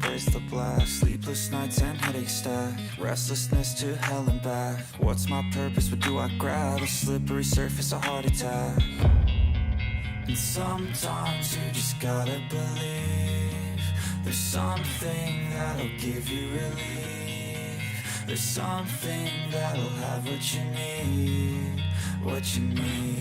Raise the blast, sleepless nights and headaches stack, restlessness to hell and back. What's my purpose, what do I grab? A slippery surface, a heart attack. And sometimes you just gotta believe there's something that'll give you relief. There's something that'll have what you need, what you need.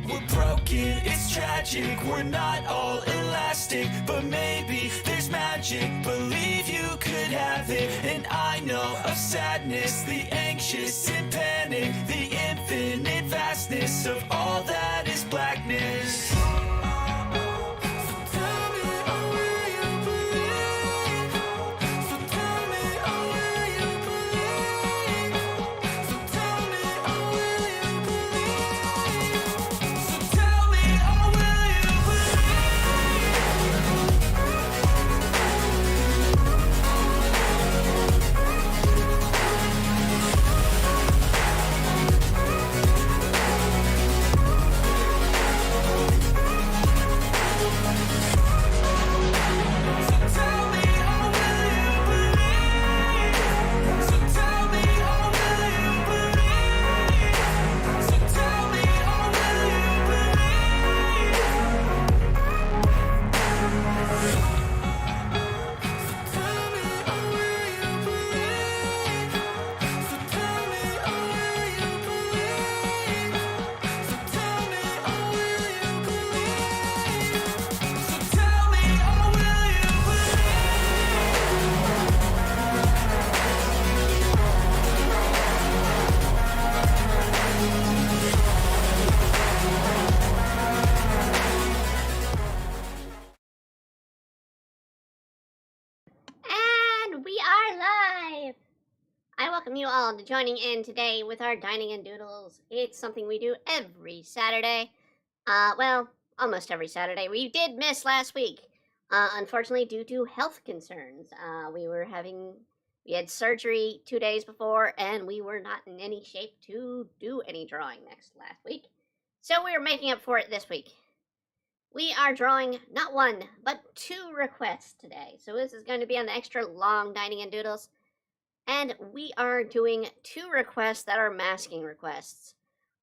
We're broken, it's tragic, we're not all elastic, but maybe there's magic, believe you could have it. And I know of sadness, the anxious and panic, the infinite vastness of all that is blackness. And we are live! I welcome you all to joining in today with our Dining and Doodles. It's something we do every Saturday. Well, almost every Saturday. We did miss last week, unfortunately due to health concerns. We had surgery 2 days before, and we were not in any shape to do any drawing last week. So we are making up for it this week. We are drawing not one, but 2 requests today. So this is going to be an extra long Dining and Doodles. And we are doing 2 requests that are masking requests.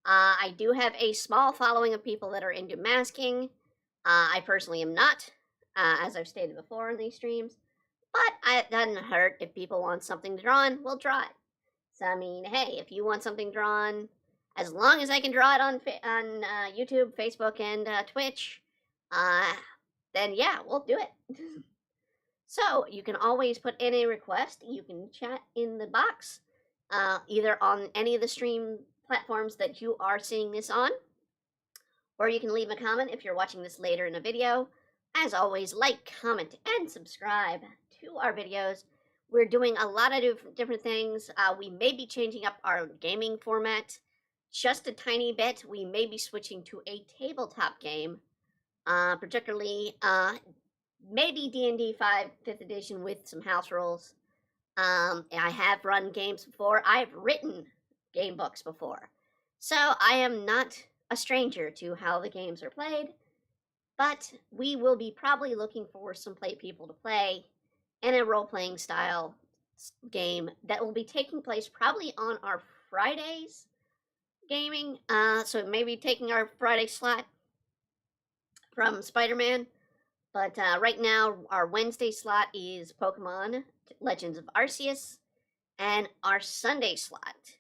I do have a small following of people that are into masking. I personally am not, as I've stated before in these streams. But it doesn't hurt if people want something drawn, we'll draw it. So, I mean, hey, if you want something drawn, as long as I can draw it on YouTube, Facebook, and Twitch, then yeah, we'll do it. So you can always put in a request. You can chat in the box, either on any of the stream platforms that you are seeing this on, or you can leave a comment if you're watching this later in a video. As always, like, comment, and subscribe to our videos. We're doing a lot of different things. We may be changing up our gaming format just a tiny bit. We may be switching to a tabletop game. Particularly, maybe D&D 5th edition with some house rules. I have run games before. I've written game books before. So I am not a stranger to how the games are played. But we will be probably looking for some people to play in a role-playing style game that will be taking place probably on our Fridays gaming. So maybe taking our Friday slot from Spider-Man, but right now our Wednesday slot is Pokemon Legends of Arceus, and our Sunday slot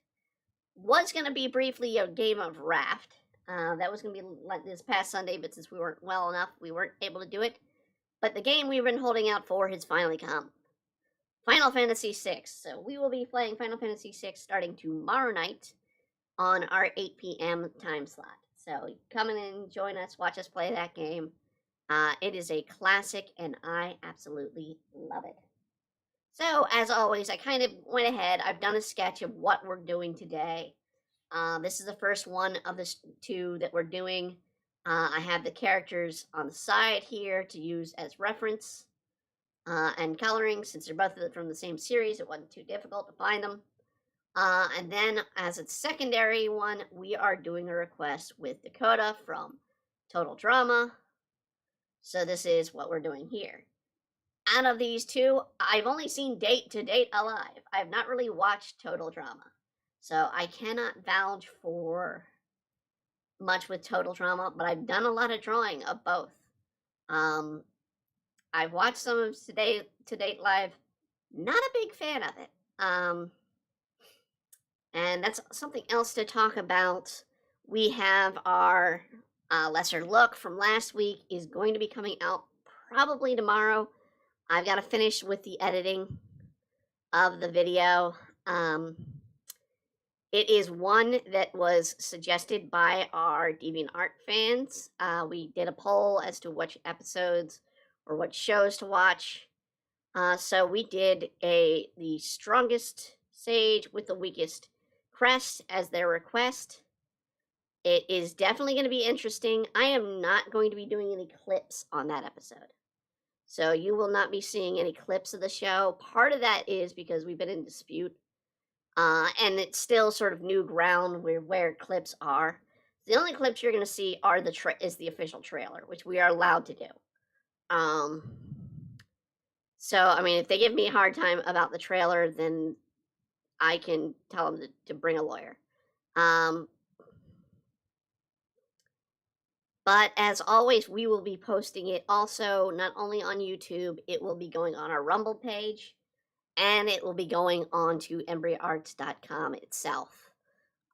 was going to be briefly a game of Raft. That was going to be this past Sunday, but since we weren't well enough, we weren't able to do it. But the game we've been holding out for has finally come. Final Fantasy VI. So we will be playing Final Fantasy VI starting tomorrow night on our 8 p.m. time slot. So come in and join us, watch us play that game. It is a classic, and I absolutely love it. So, as always, I kind of went ahead. I've done a sketch of what we're doing today. This is the first one of the 2 that we're doing. I have the characters on the side here to use as reference and coloring. Since they're both from the same series, it wasn't too difficult to find them. And then as a secondary one, we are doing a request with Dakota from Total Drama. So this is what we're doing here. Out of these two, I've only seen Date to Date Alive. I have not really watched Total Drama. So I cannot vouch for much with Total Drama, but I've done a lot of drawing of both. Um, I've watched some of Today to Date Live. Not a big fan of it. And that's something else to talk about. We have our lesser look from last week is going to be coming out probably tomorrow. I've got to finish with the editing of the video. It is one that was suggested by our DeviantArt fans. We did a poll as to which episodes or what shows to watch. So we did the strongest sage with the weakest crest as their request. It is definitely going to be interesting. I am not going to be doing any clips on that episode. So you will not be seeing any clips of the show. Part of that is because we've been in dispute. And it's still sort of new ground where clips are. The only clips you're going to see are is the official trailer, which we are allowed to do. So, I mean, if they give me a hard time about the trailer, then I can tell them to bring a lawyer. But as always, we will be posting it also not only on YouTube, it will be going on our Rumble page, and it will be going on to embryoarts.com itself.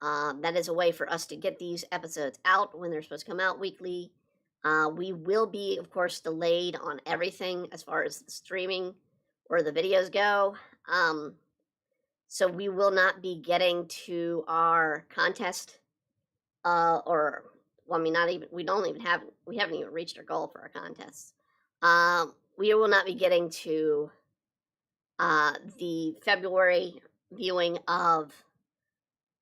That is a way for us to get these episodes out when they're supposed to come out weekly. We will be, of course, delayed on everything as far as the streaming or the videos go. So we will not be getting to our contest, well, I mean, not even, we haven't even reached our goal for our contests. We will not be getting to the February viewing of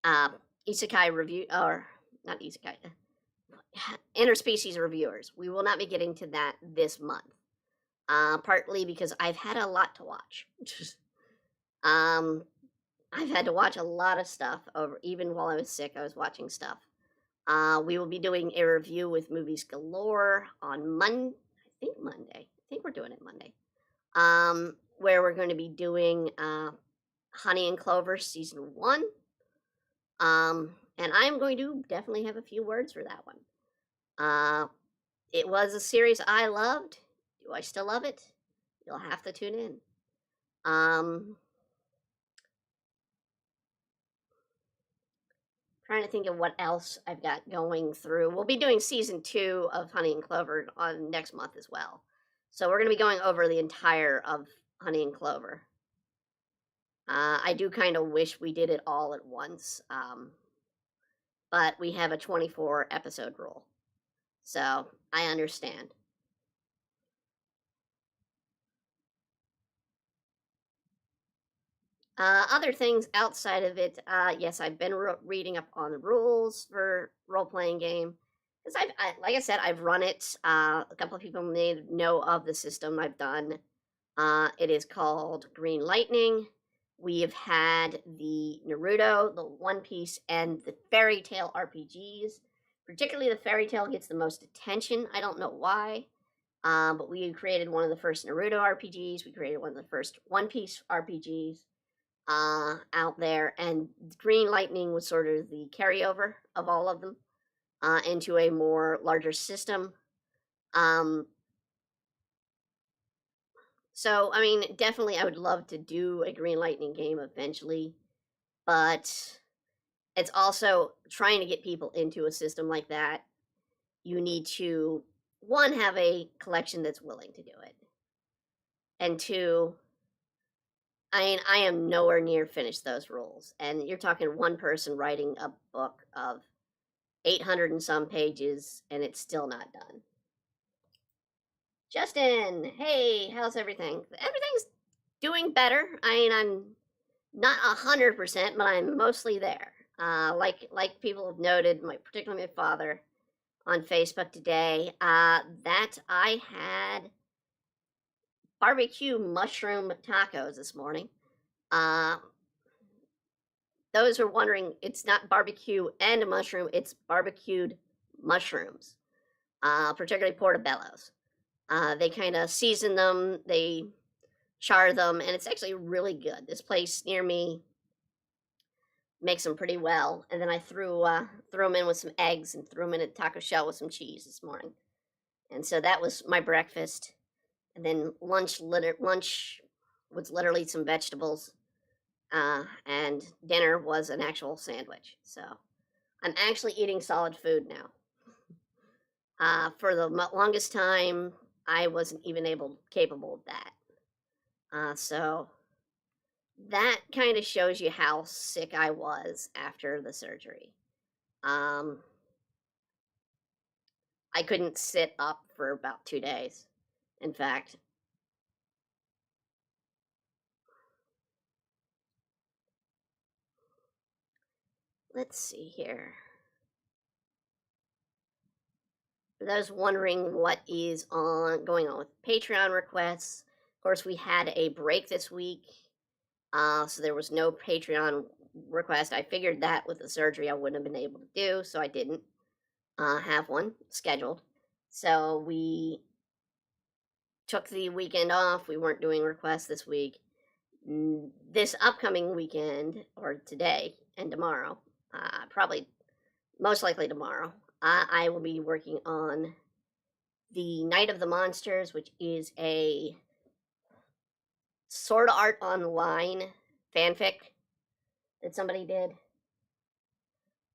Isekai review, or not Isekai, interspecies reviewers. We will not be getting to that this month. Partly because I've had a lot to watch. I've had to watch a lot of stuff over, even while I was sick, I was watching stuff. We will be doing a review with Movies Galore on Monday. I think we're doing it Monday. Where we're going to be doing Honey and Clover Season 1. And I'm going to definitely have a few words for that one. It was a series I loved. Do I still love it? You'll have to tune in. Trying to think of what else I've got going through. We'll be doing season 2 of Honey and Clover on next month as well. So we're going to be going over the entire of Honey and Clover. I do kind of wish we did it all at once. But we have a 24 episode rule. So I understand. Other things outside of it, yes, I've been reading up on the rules for role-playing game. Because like I said, I've run it. A couple of people may know of the system I've done. It is called Green Lightning. We have had the Naruto, the One Piece, and the Fairy Tail RPGs. Particularly the Fairy Tail gets the most attention. I don't know why. But we created one of the first Naruto RPGs. We created one of the first One Piece RPGs out there, and Green Lightning was sort of the carryover of all of them into a more larger system. So, I mean, definitely I would love to do a Green Lightning game eventually, but it's also trying to get people into a system like that. You need to, one, have a collection that's willing to do it, and two, I am nowhere near finished those rules. And you're talking one person writing a book of 800 and some pages, and it's still not done. Justin, hey, how's everything? Everything's doing better. I mean, I'm not 100%, but I'm mostly there. Like people have noted, particularly my father on Facebook today, that I had barbecue mushroom tacos this morning. Those who are wondering, it's not barbecue and a mushroom, it's barbecued mushrooms, particularly portobellos. They kind of season them, they char them, and it's actually really good. This place near me makes them pretty well, and then I threw them in with some eggs and threw them in a taco shell with some cheese this morning, and so that was my breakfast. And then lunch was literally some vegetables, and dinner was an actual sandwich. So I'm actually eating solid food now. For the longest time, I wasn't even capable of that. So that kind of shows you how sick I was after the surgery. Um, I couldn't sit up for about 2 days. In fact, let's see here. For those wondering what is going on with Patreon requests, of course, we had a break this week, so there was no Patreon request. I figured that with the surgery I wouldn't have been able to do, so I didn't have one scheduled. So we took the weekend off. We weren't doing requests this week. This upcoming weekend, or today and tomorrow, probably most likely tomorrow, I will be working on the Night of the Monsters, which is a Sword Art Online fanfic that somebody did.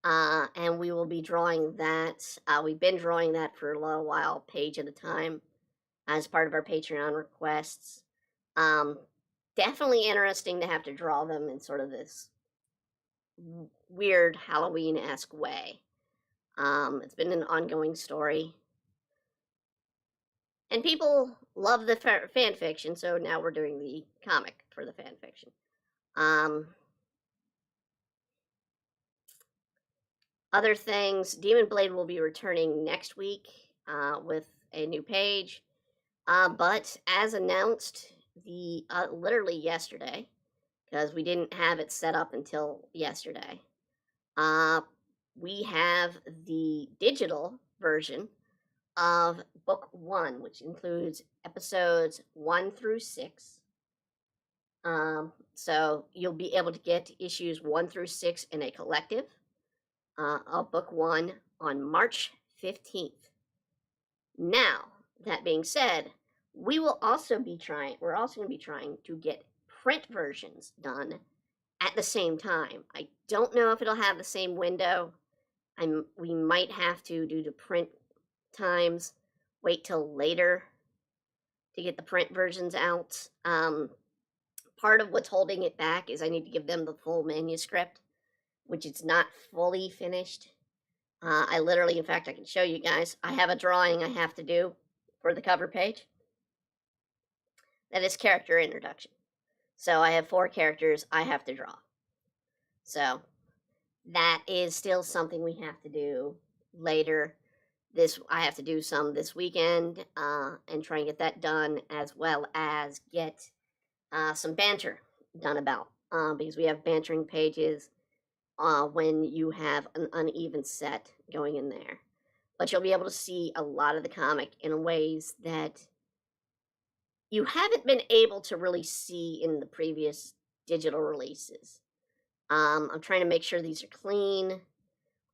And we will be drawing that. We've been drawing that for a little while, page at a time, as part of our Patreon requests. Definitely interesting to have to draw them in sort of this weird Halloween-esque way. It's been an ongoing story. And people love the fan fiction, so now we're doing the comic for the fan fiction. Other things, Demon Blade will be returning next week with a new page. But as announced literally yesterday, because we didn't have it set up until yesterday, we have the digital version of book 1, which includes episodes 1 through 6. So you'll be able to get issues 1 through 6 in a collective of book 1 on March 15th. Now, that being said, we're also going to be trying to get print versions done at the same time. I don't know if it'll have the same window. We might have to, due to print times, wait till later to get the print versions out. Part of what's holding it back is I need to give them the full manuscript, which is not fully finished. I literally, in fact, I can show you guys, I have a drawing I have to do for the cover page. That is character introduction. So I have 4 characters I have to draw. So that is still something we have to do later. I have to do some this weekend and try and get that done, as well as get some banter done about, because we have bantering pages when you have an uneven set going in there. But you'll be able to see a lot of the comic in ways that you haven't been able to really see in the previous digital releases. I'm trying to make sure these are clean.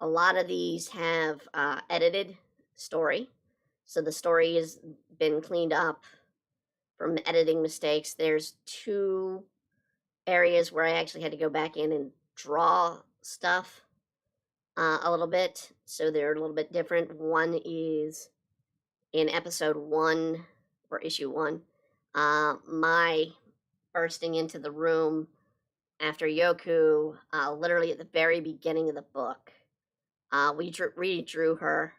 A lot of these have edited story, so the story has been cleaned up from editing mistakes. There's 2 areas where I actually had to go back in and draw stuff a little bit, so they're a little bit different. One is in episode 1, or issue 1, my bursting into the room after Yoku, literally at the very beginning of the book. We redrew her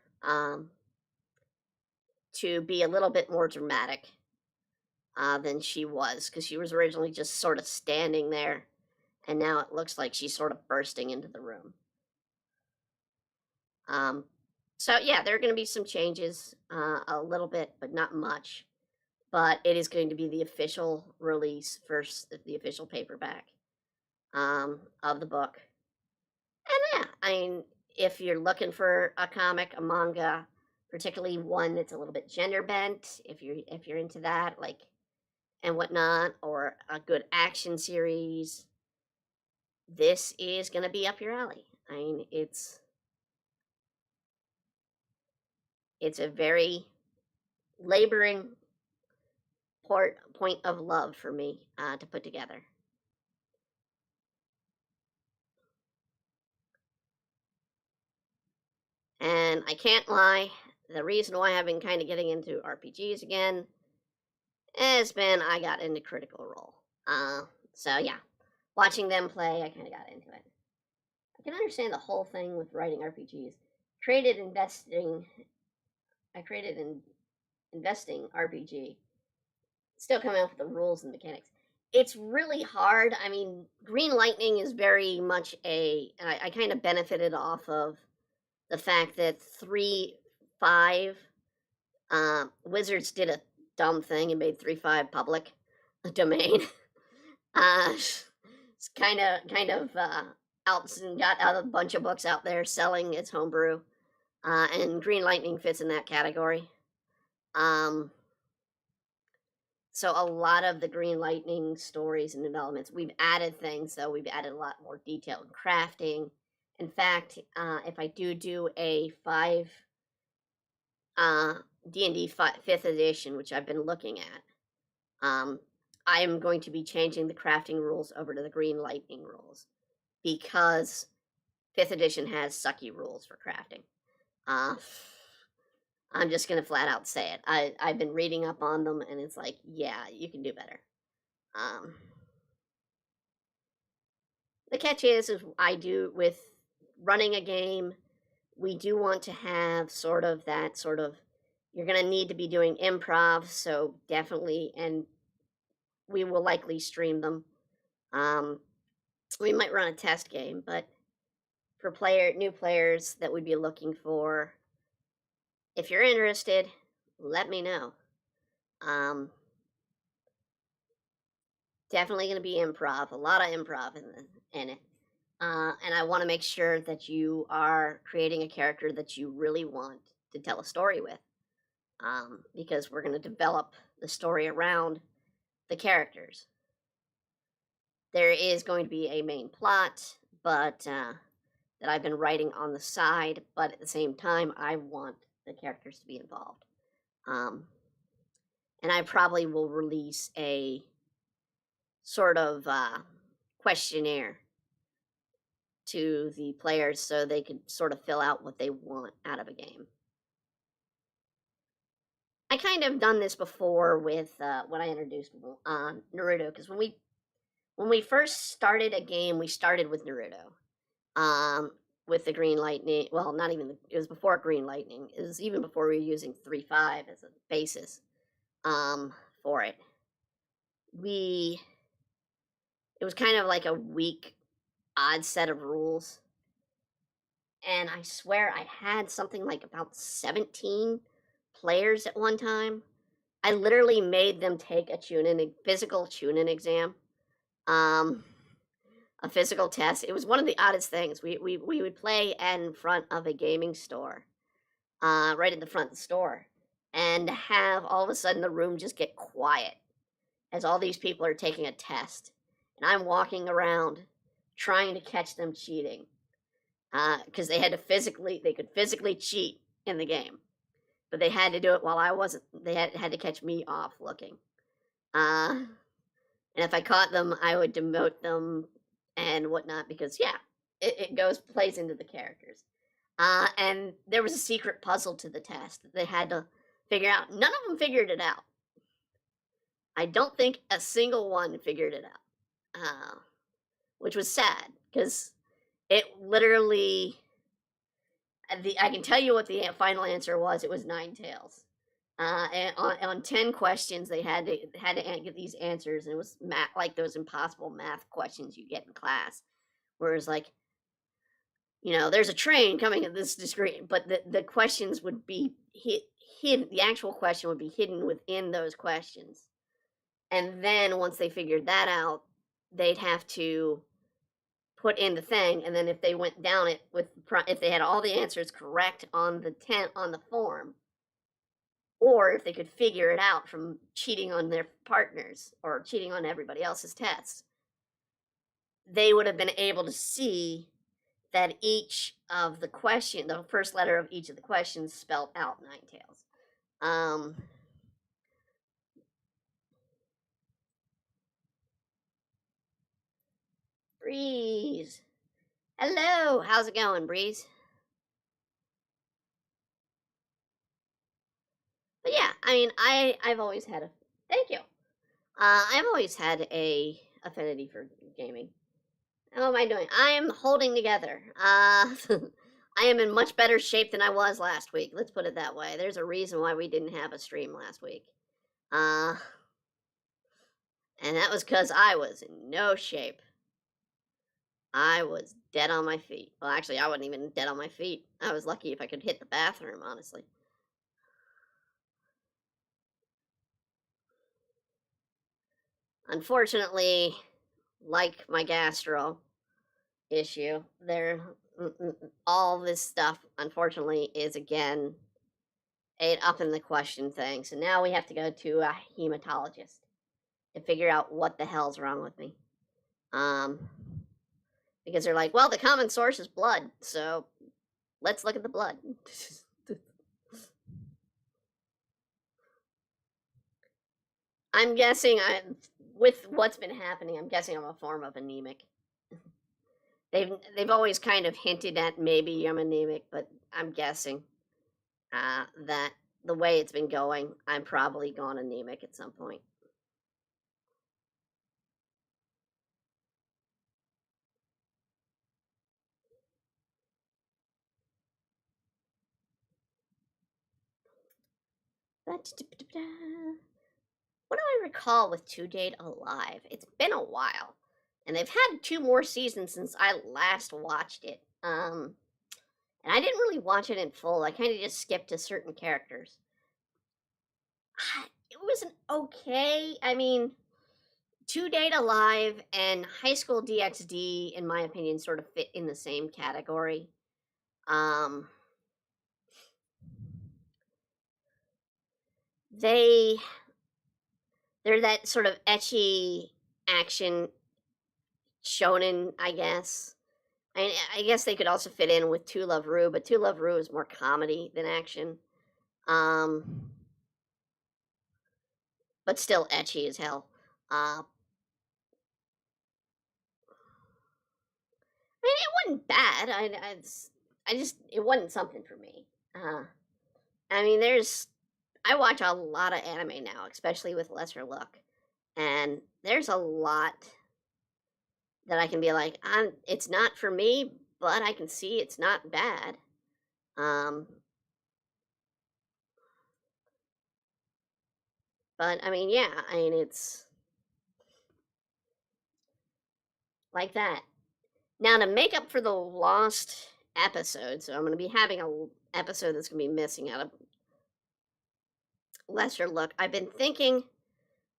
to be a little bit more dramatic than she was, because she was originally just sort of standing there, and now it looks like she's sort of bursting into the room. So yeah, there are going to be some changes, a little bit, but not much. But it is going to be the official release, the official paperback of the book. And yeah, I mean, if you're looking for a comic, a manga, particularly one that's a little bit gender bent, if you're into that, like, and whatnot, or a good action series, this is going to be up your alley. I mean, it's a very laboring point of love for me to put together. And I can't lie, the reason why I've been kind of getting into RPGs again has been I got into Critical Role. So yeah, watching them play, I kind of got into it. I can understand the whole thing with writing RPGs. I created an investing RPG. Still coming up with the rules and mechanics. It's really hard. I mean, Green Lightning is very much I kind of benefited off of the fact that 3.5 Wizards did a dumb thing and made 3.5 public domain. It's kind of out and got out a bunch of books out there selling its homebrew, and Green Lightning fits in that category. So a lot of the Green Lightning stories and developments, we've added things, though. We've added a lot more detail in crafting. In fact, if I do a 5 D&D 5th edition, which I've been looking at, I am going to be changing the crafting rules over to the Green Lightning rules, because 5th edition has sucky rules for crafting. I'm just going to flat out say it. I've been reading up on them, and it's like, yeah, you can do better. The catch is I do with running a game, we do want to have you're going to need to be doing improv, so definitely, and we will likely stream them. We might run a test game, but for new players that we'd be looking for, if you're interested, let me know. Definitely going to be improv, a lot of improv in it. And I want to make sure that you are creating a character that you really want to tell a story with, because we're going to develop the story around the characters. There is going to be a main plot, but that I've been writing on the side, but at the same time, I want the characters to be involved. And I probably will release a sort of questionnaire to the players so they could sort of fill out what they want out of a game. I kind of done this before with when I introduced Naruto, because when we first started a game, we started with Naruto. With the Green Lightning, well, not even, it was before Green Lightning. It was even before we were using 3.5 as a basis for it. It was kind of like a weak, odd set of rules. And I swear I had something like about 17 players at one time. I literally made them take a physical Chunin exam. A physical test. It was one of the oddest things. We would play in front of a gaming store, right in the front of the store, and have all of a sudden the room just get quiet as all these people are taking a test, and I'm walking around trying to catch them cheating, because they could physically cheat in the game, but they had to do it while I wasn't. They had to catch me off looking, and if I caught them, I would demote them and whatnot, because yeah, it plays into the characters. And there was a secret puzzle to the test that they had to figure out. None of them figured it out. I don't think a single one figured it out, which was sad, because it literally, I can tell you what the final answer was. It was 9 tails. And on 10 questions, they had to get these answers, and it was like those impossible math questions you get in class, where it's like, there's a train coming at this discrete, but the questions would be hidden. The actual question would be hidden within those questions, and then once they figured that out, they'd have to put in the thing, and then if they went down it if they had all the answers correct on the form, or if they could figure it out from cheating on their partners or cheating on everybody else's tests, they would have been able to see that each of the the first letter of each of the questions spelled out Ninetales. Breeze. Hello, how's it going, Breeze? But yeah, I mean, I've always had a thank you. I've always had a affinity for gaming. How am I doing? I am holding together. I am in much better shape than I was last week. Let's put it that way. There's a reason why we didn't have a stream last week. And that was because I was in no shape. I was dead on my feet. Well, actually, I wasn't even dead on my feet. I was lucky if I could hit the bathroom, honestly. Unfortunately, like my gastro issue, all this stuff, unfortunately, is again up in the question thing. So now we have to go to a hematologist to figure out what the hell's wrong with me. Because they're like, well, the common source is blood, so let's look at the blood. I'm guessing with what's been happening, I'm guessing I'm a form of anemic. They've always kind of hinted at maybe I'm anemic, but I'm guessing that the way it's been going, I'm probably gone anemic at some point. What do I recall with To Date Alive? It's been a while, and they've had 2 more seasons since I last watched it. And I didn't really watch it in full. I kind of just skipped to certain characters. It was an okay. I mean, To Date Alive and High School DxD, in my opinion, sort of fit in the same category. They're that sort of ecchi action shonen, I guess. I guess they could also fit in with To Love Ru, but To Love Ru is more comedy than action. But still ecchi as hell. I mean, it wasn't bad. I just it wasn't something for me. I mean, I watch a lot of anime now, especially with lesser luck, and there's a lot that I can be like, it's not for me, but I can see it's not bad. But I mean, yeah, I mean it's like that. Now to make up for the lost episode, so I'm going to be having a episode that's going to be missing out of lesser look. I've been thinking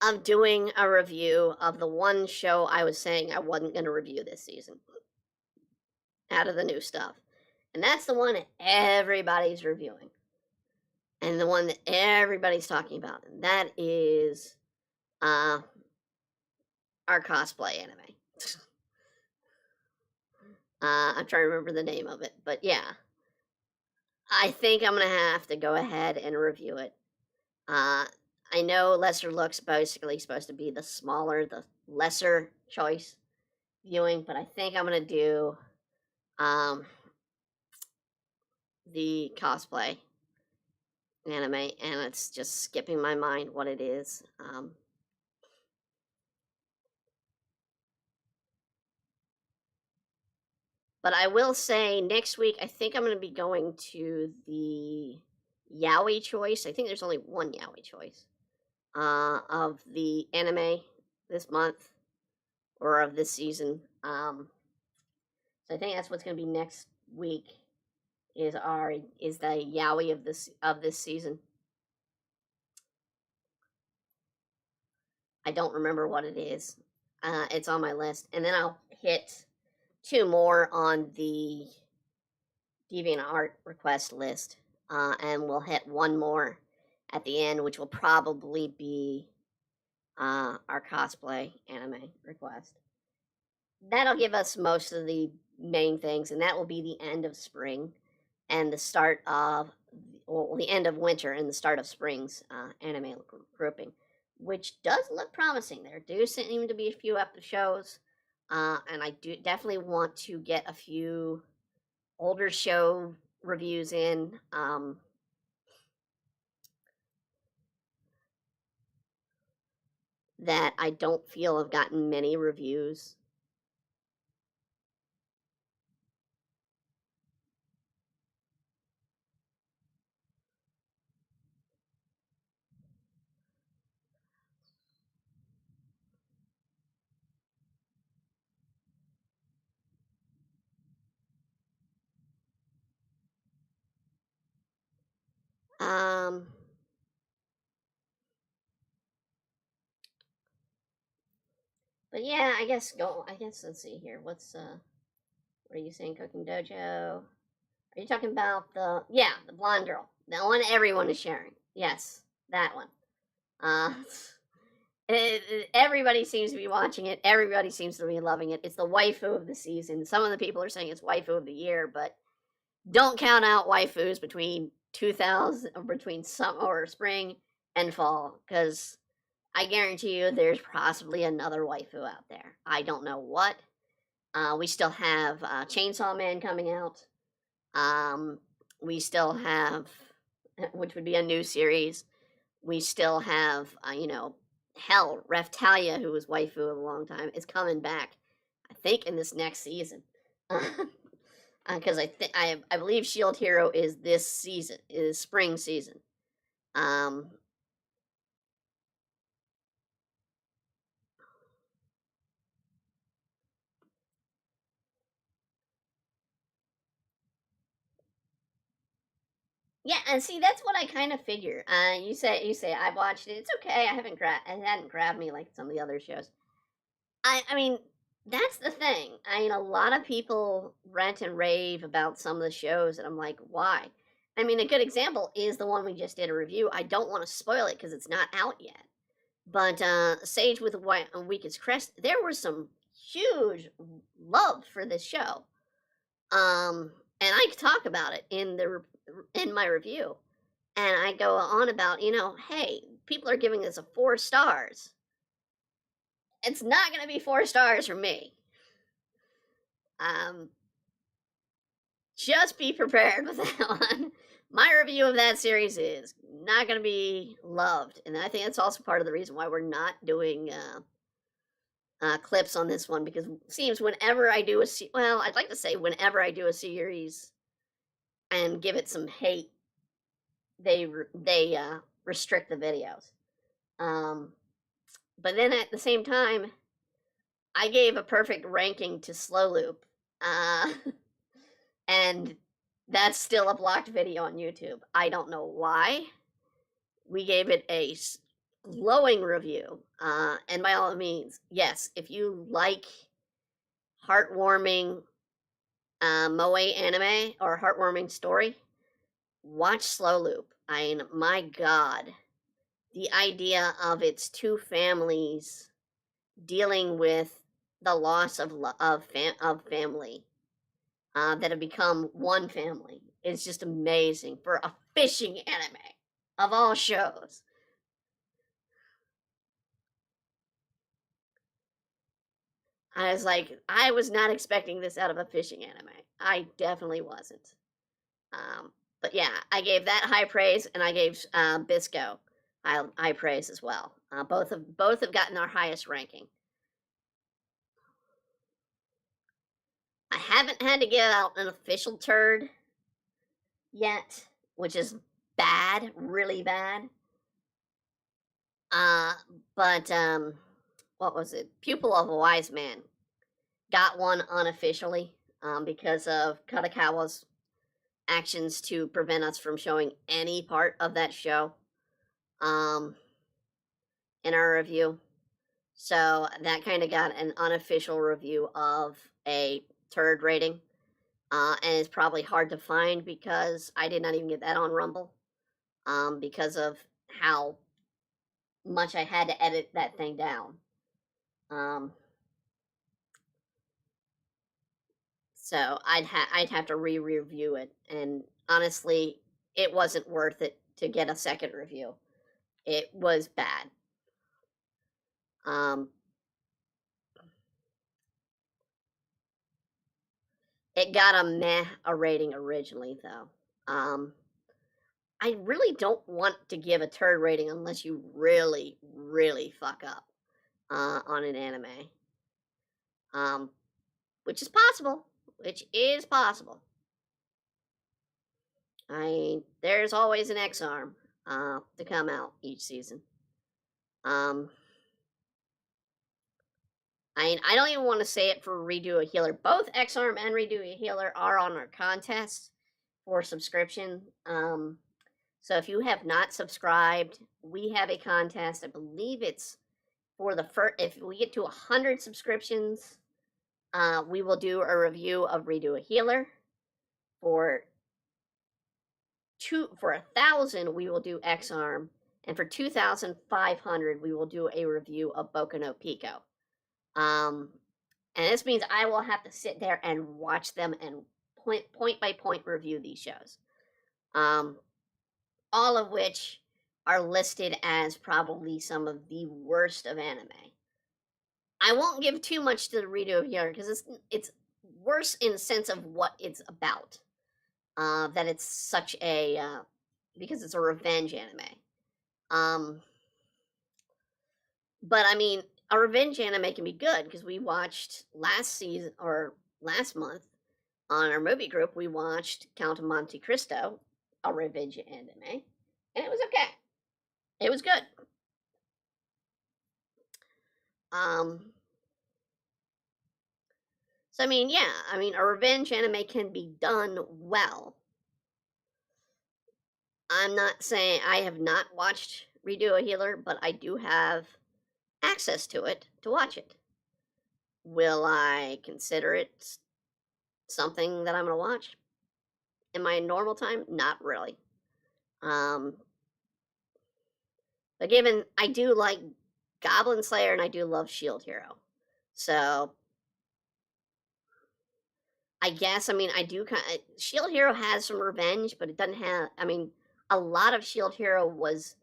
of doing a review of the one show I was saying I wasn't going to review this season out of the new stuff. And that's the one everybody's reviewing. And the one that everybody's talking about. And that is our cosplay anime. I'm trying to remember the name of it. But yeah. I think I'm going to have to go ahead and review it. I know Lesser Look's basically supposed to be the smaller, the lesser choice viewing, but I think I'm going to do the cosplay anime, and it's just skipping my mind what it is. But I will say next week, I think I'm going to be going to the yaoi choice. I think there's only one yaoi choice of the anime this month or of this season. So I think that's what's going to be next week is the yaoi of this season. I don't remember what it is. It's on my list, and then I'll hit 2 more on the DeviantArt request list, and we'll hit 1 more at the end, which will probably be our cosplay anime request. That'll give us most of the main things, and that will be the end of spring and the start of, well, the end of winter and the start of spring's anime grouping, which does look promising. There do seem to be a few shows, and I do definitely want to get a few older show reviews in. That I don't feel have gotten many reviews. Um, but yeah, I guess let's see here. What are you saying, Cooking Dojo? Are you talking about the blonde girl, the one everyone is sharing? Yes, that one. Uh, everybody seems to be watching it. Everybody seems to be loving it. It's the waifu of the season. Some of the people are saying it's waifu of the year, but don't count out waifus between 2000 or between summer or spring and fall, because I guarantee you there's possibly another waifu out there. I don't know what. We still have Chainsaw Man coming out. We still have, which would be a new series. We still have, hell, Reftalia, who was waifu a long time, is coming back. I think in this next season, because I believe Shield Hero is this season, is spring season. Yeah, and see, that's what I kind of figure. You say I watched it. It's okay. It hadn't grabbed me like some of the other shows. I mean, that's the thing. I mean, a lot of people rant and rave about some of the shows, and I'm like, why? I mean, a good example is the one we just did a review. I don't want to spoil it because it's not out yet. But Sage with a Weakest Crest, there was some huge love for this show. And I talk about it in my review, and I go on about, hey, people are giving this a 4 stars. It's not going to be 4 stars for me. Um, just be prepared with that one. My review of that series is not going to be loved, and I think that's also part of the reason why we're not doing clips on this one, because it seems whenever I do I'd like to say whenever I do a series and give it some hate, they restrict the videos. But then at the same time, I gave a perfect ranking to Slow Loop, and that's still a blocked video on YouTube. I don't know why. We gave it a glowing review, and by all means, yes, if you like heartwarming moe anime or heartwarming story, watch Slow Loop. I mean, my God, the idea of its two families dealing with the loss of family that have become one family is just amazing for a fishing anime of all shows. I was like, I was not expecting this out of a fishing anime. I definitely wasn't. But yeah, I gave that high praise, and I gave Bisco high praise as well. Both have gotten our highest ranking. I haven't had to give out an official turd yet, which is bad, really bad. But what was it? Pupil of a Wise Man got one unofficially because of Katakawa's actions to prevent us from showing any part of that show in our review. So that kind of got an unofficial review of a turd rating. And it's probably hard to find because I did not even get that on Rumble because of how much I had to edit that thing down. So I'd have to re-review it, and honestly, it wasn't worth it to get a second review. It was bad. It got a rating originally, though. I really don't want to give a turd rating unless you really, really fuck up on an anime. Which is possible. Which is possible. I mean, there's always an X-Arm to come out each season. I don't even want to say it for Redo a Healer. Both X-Arm and Redo a Healer are on our contest for subscription. So if you have not subscribed, we have a contest. I believe it's for the first. If we get to 100 subscriptions, we will do a review of Redo a Healer. For 1,000, we will do X-Arm, and for 2,500, we will do a review of Boku no Pico. And this means I will have to sit there and watch them and point by point review these shows. All of which are listed as probably some of the worst of anime. I won't give too much to the Redo here because it's worse in the sense of what it's about. That it's such a because it's a revenge anime. But I mean, a revenge anime can be good because we watched last month on our movie group, we watched Count of Monte Cristo, a revenge anime, and it was okay. It was good. So I mean, yeah, a revenge anime can be done well. I'm not saying I have not watched Redo a Healer, but I do have access to it to watch it. Will I consider it something that I'm going to watch in my normal time? Not really. But given I do like Goblin Slayer and I do love Shield Hero, so I guess I do kind of Shield Hero has some revenge, but it doesn't have. A lot of Shield Hero was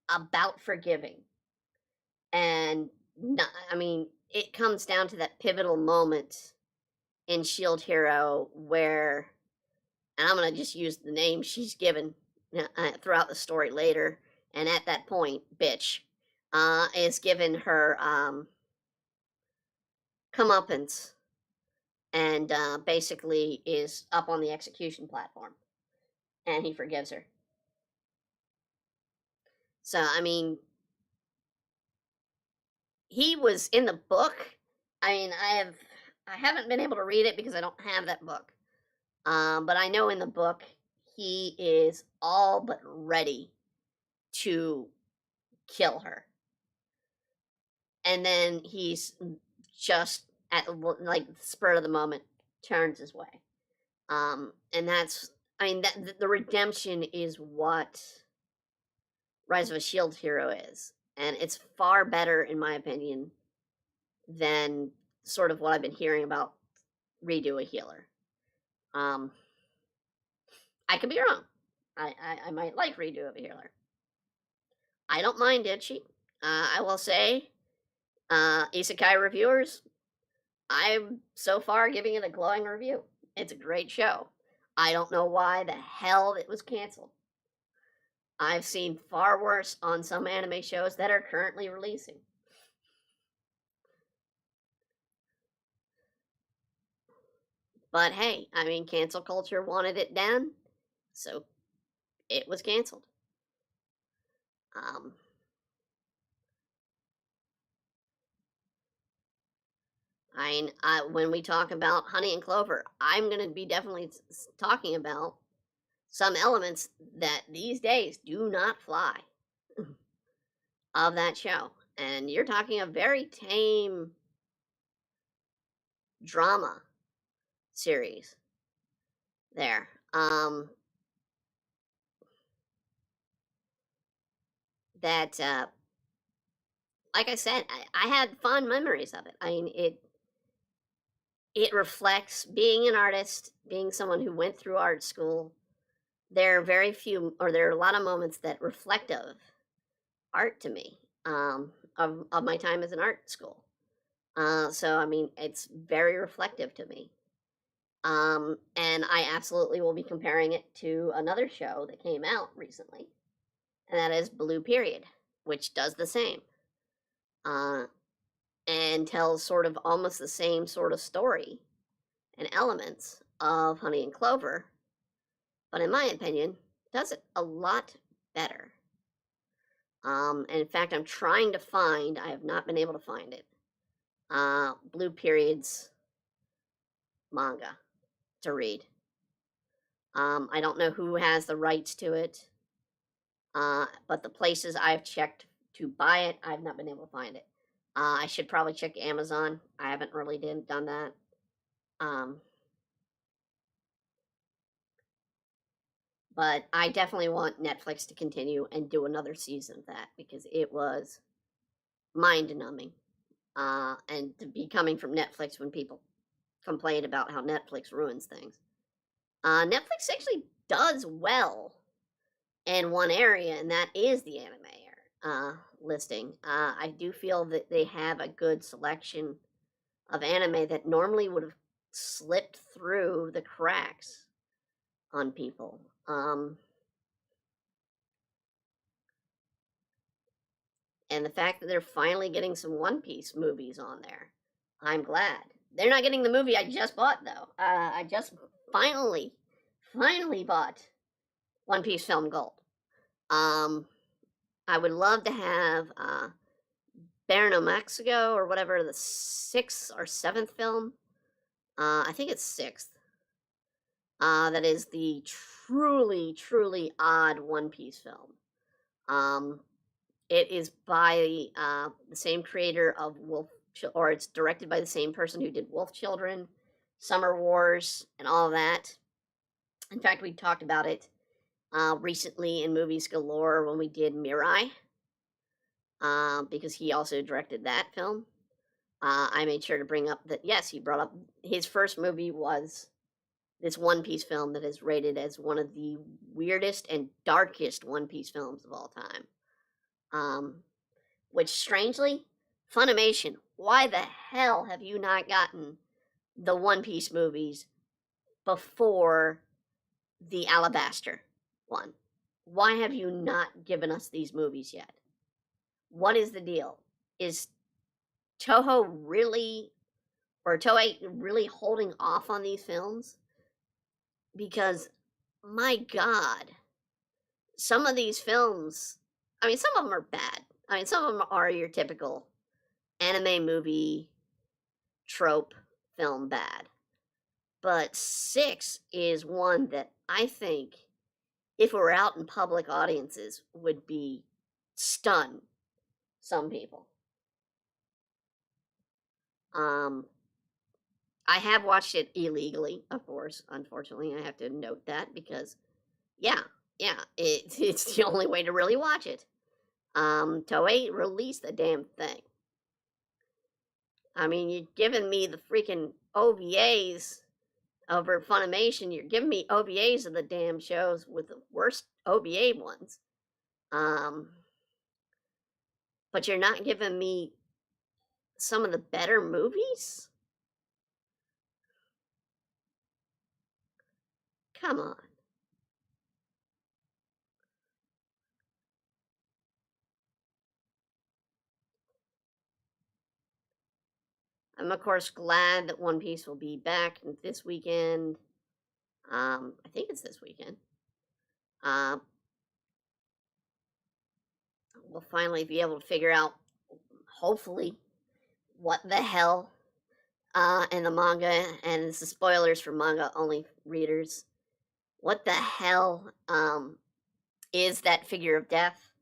about forgiving, and not, it comes down to that pivotal moment in Shield Hero where, and I'm gonna just use the name she's given throughout the story later, and at that point, bitch, is given her comeuppance, and basically is up on the execution platform, and he forgives her. So he was in the book. I haven't been able to read it because I don't have that book. But I know in the book he is all but ready to kill her, and then he's just at like the spur of the moment turns his way. And that's that the redemption is what Rise of a Shield Hero is, and it's far better in my opinion than sort of what I've been hearing about Redo a Healer. I could be wrong. I might like Redo a Healer. I don't mind Itchy. I will say, Isekai reviewers, I'm so far giving it a glowing review. It's a great show. I don't know why the hell it was canceled. I've seen far worse on some anime shows that are currently releasing. But hey, cancel culture wanted it done, so it was canceled. When we talk about Honey and Clover, I'm going to be definitely talking about some elements that these days do not fly of that show. And you're talking a very tame drama series there. that, like I said, I had fond memories of it. I mean, it reflects being an artist, being someone who went through art school. There are very few, or there are a lot of moments that reflect of art to me, of my time as an art school. So I mean, it's very reflective to me. And I absolutely will be comparing it to another show that came out recently, and that is Blue Period, which does the same, uh, and tells sort of almost the same sort of story and elements of Honey and Clover, but in my opinion, does it a lot better. And in fact, I'm trying to find, I have not been able to find it, Blue Period's manga to read. I don't know who has the rights to it, but the places I've checked to buy it, I've not been able to find it. I should probably check Amazon. I haven't really done that. Um, but I definitely want Netflix to continue and do another season of that because it was mind numbing. And to be coming from Netflix when people complain about how Netflix ruins things. Netflix actually does well in one area, and that is the anime listing. I do feel that they have a good selection of anime that normally would have slipped through the cracks on people. And the fact that they're finally getting some One Piece movies on there, I'm glad. They're not getting the movie I just bought though. I just finally bought One Piece Film Gold. I would love to have Berno Mexico or whatever, the sixth or seventh film. I think it's sixth. That is the truly odd One Piece film. It is by the same creator of or it's directed by the same person who did Wolf Children, Summer Wars, and all of that. In fact, we talked about it recently in Movies Galore when we did Mirai, because he also directed that film. I made sure to bring up that, yes, he brought up his first movie was this One Piece film that is rated as one of the weirdest and darkest One Piece films of all time. Which strangely, Funimation, why the hell have you not gotten the One Piece movies before the Alabaster one? Why have you not given us these movies yet? What is the deal? Is Toho really, or Toei really holding off on these films? Because, my God, some of these films, I mean, some of them are bad. I mean, some of them are your typical anime movie trope film bad. But 6 is one that I think, if it were out in public audiences, would be stun some people. I have watched it illegally, of course. Unfortunately, I have to note that because, yeah, it's the only way to really watch it. Toei released the damn thing. I mean, you're giving me the freaking OVAs over Funimation. You're giving me OVAs of the damn shows with the worst OVA ones. But you're not giving me some of the better movies? Come on. I'm, of course, glad that One Piece will be back this weekend. I think it's this weekend. We'll finally be able to figure out, hopefully, what the hell in the manga, and this is spoilers for manga only readers. What the hell is that figure of death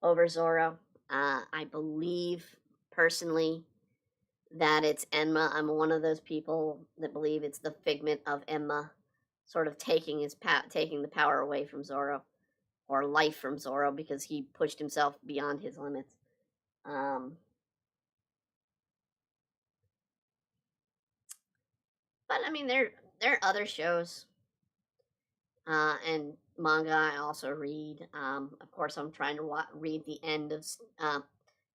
over Zoro? I believe personally that it's Enma. I'm one of those people that believe it's the figment of Enma, sort of taking the power away from Zoro. or life from Zoro because he pushed himself beyond his limits. Um, but I mean, there are other shows and manga I also read. Of course, I'm trying to read the end of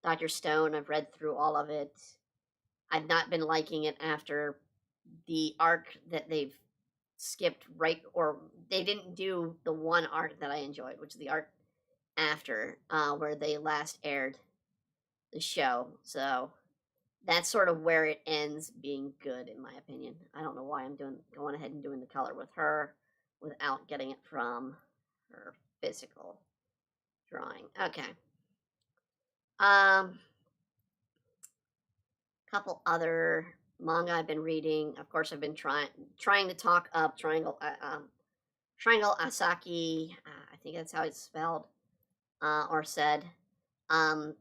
Doctor Stone. I've read through all of it. I've not been liking it after the arc that they've skipped right, or they didn't do the one arc that I enjoyed, which is the arc after where they last aired the show. So that's sort of where it ends being good, in my opinion. I don't know why I'm going ahead and doing the color with her without getting it from her physical drawing. Okay. Couple other manga I've been reading. Of course, I've been trying to talk up Triangle Asaki. I think that's how it's spelled or said. Um,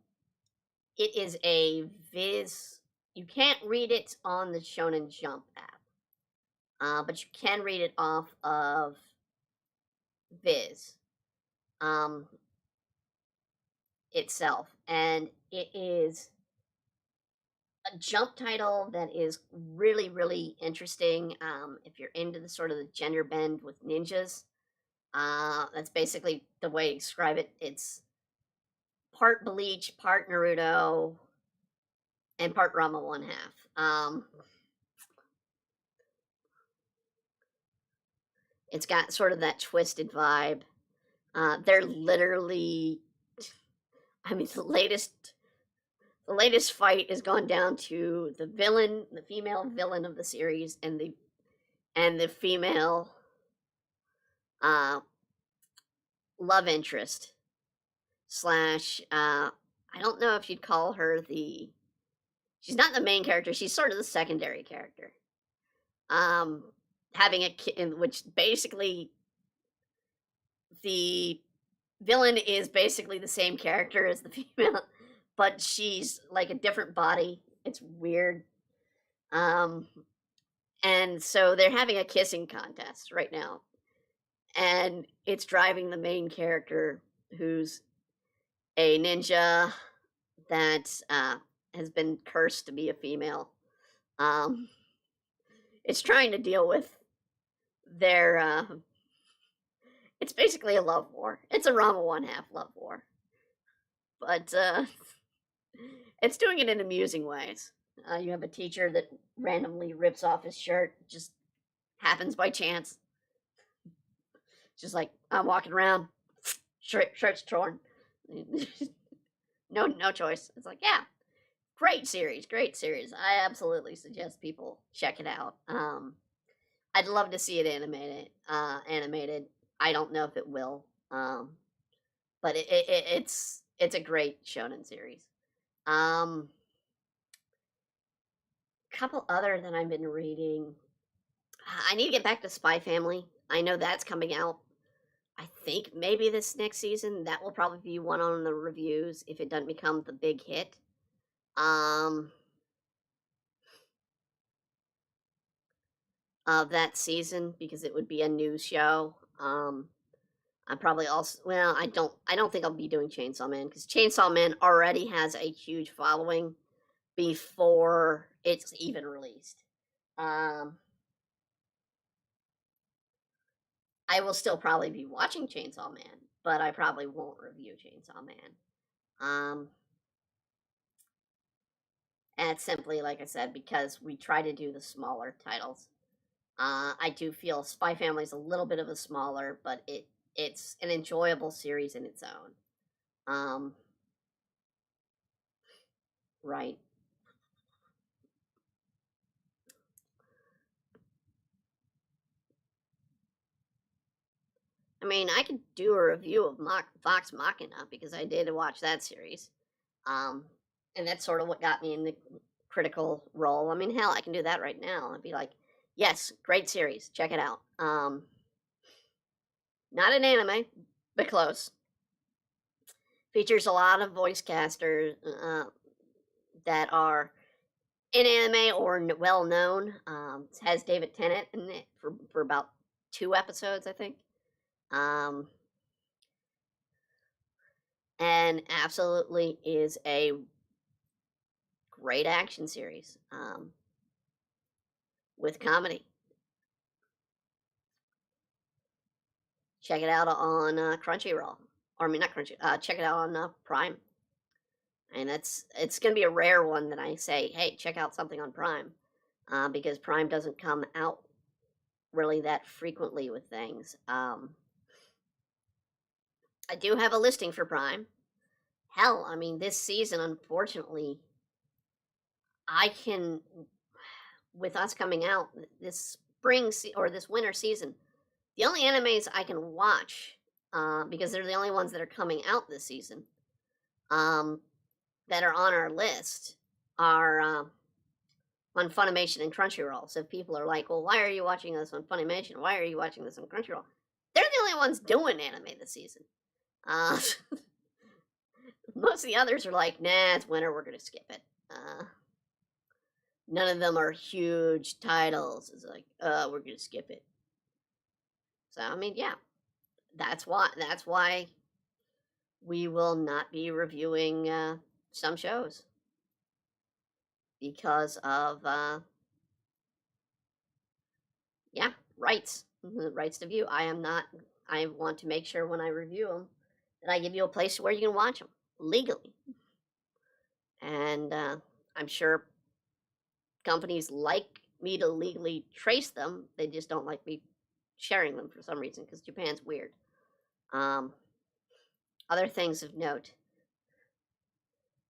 it is a Viz. You can't read it on the Shonen Jump app, but you can read it off of Viz itself, and it is a jump title that is really, really interesting. If you're into the sort of the gender bend with ninjas, that's basically the way to describe it. It's part Bleach, part Naruto, and part Rama one half. It's got sort of that twisted vibe. They're literally, I mean, the latest fight has gone down to the villain, the female villain of the series, and the female love interest slash I don't know if you'd call her she's not the main character, she's sort of the secondary character. Having a kid, which basically the villain is basically the same character as the female, but she's like a different body. It's weird. And so they're having a kissing contest right now. And it's driving the main character, who's a ninja that has been cursed to be a female. It's trying to deal with their. It's basically a love war. It's a Rama one half love war, but it's doing it in amusing ways. You have a teacher that randomly rips off his shirt, just happens by chance. Just like, I'm walking around, shirt's torn. No choice. It's like, yeah, great series, great series. I absolutely suggest people check it out. I'd love to see it animated. I don't know if it will, but it's a great shonen series. Couple other that I've been reading. I need to get back to Spy Family. I know that's coming out. I think maybe this next season. That will probably be one on the reviews if it doesn't become the big hit. Of that season, because it would be a new show. I'm probably also, well, I don't think I'll be doing Chainsaw Man, because Chainsaw Man already has a huge following before it's even released. I will still probably be watching Chainsaw Man, but I probably won't review Chainsaw Man. And it's simply, like I said, because we try to do the smaller titles. I do feel Spy Family is a little bit of a smaller, but it's an enjoyable series in its own. Right. I mean, I could do a review of Vox Machina because I did watch that series. And that's sort of what got me in the critical role. I mean, hell, I can do that right now. I'd be like, yes, great series, check it out. Not an anime, but close. Features a lot of voice casters that are in anime or well known. It has David Tennant in it for about 2 episodes, I think. and absolutely is a great action series with comedy. Check it out on Crunchyroll, or I mean not Crunchy. Check it out on Prime, and it's gonna be a rare one that I say, hey, check out something on Prime, because Prime doesn't come out really that frequently with things. I do have a listing for Prime. Hell, I mean, this season, unfortunately, I can, with us coming out this or this winter season, the only animes I can watch, because they're the only ones that are coming out this season, um, that are on our list, are on Funimation and Crunchyroll. So if people are like, well, why are you watching this on Funimation? Why are you watching this on Crunchyroll? They're the only ones doing anime this season. Uh, most of the others are like, nah, it's winter, we're going to skip it. None of them are huge titles. It's like, we're going to skip it. So, I mean, yeah, that's why we will not be reviewing some shows because of yeah, rights. Rights to view. I want to make sure when I review them that I give you a place where you can watch them legally. And I'm sure companies like me to legally trace them. They just don't like me sharing them for some reason because Japan's weird. Other things of note.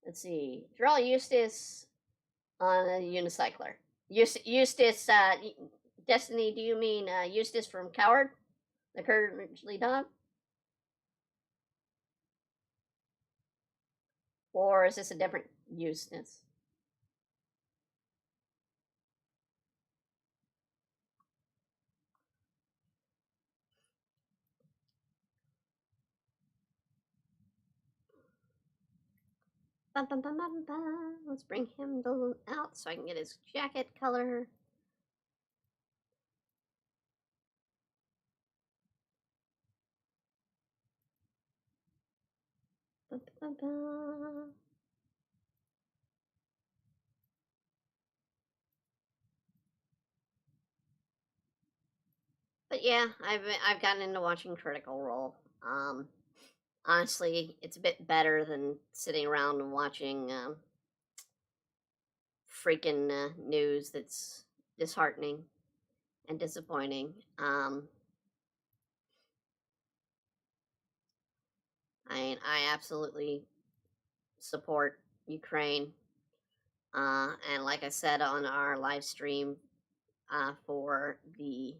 Let's see. Draw Eustace on a unicycler. Eustace, Destiny, do you mean Eustace from Coward? The Cowardly Dog? Or is this a different Eustace? Let's bring him out so I can get his jacket color. But yeah, I've gotten into watching Critical Role. Honestly, it's a bit better than sitting around and watching freaking news that's disheartening and disappointing. I absolutely support Ukraine, and like I said on our live stream for the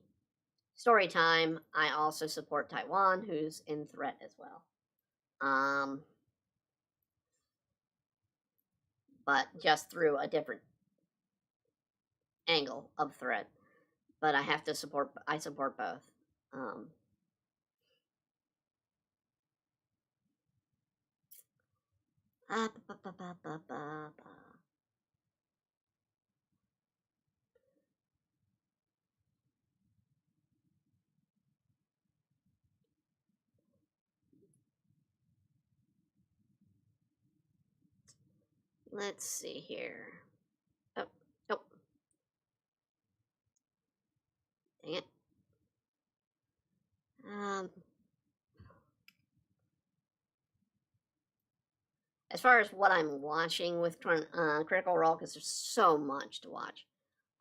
story time, I also support Taiwan, who's in threat as well. But just through a different angle of threat. But I support both. Um, ah, ba, ba, ba, ba, ba, ba. Let's see here. Oh, oh, dang it. Um, as far as what I'm watching with Critical Role, because there's so much to watch.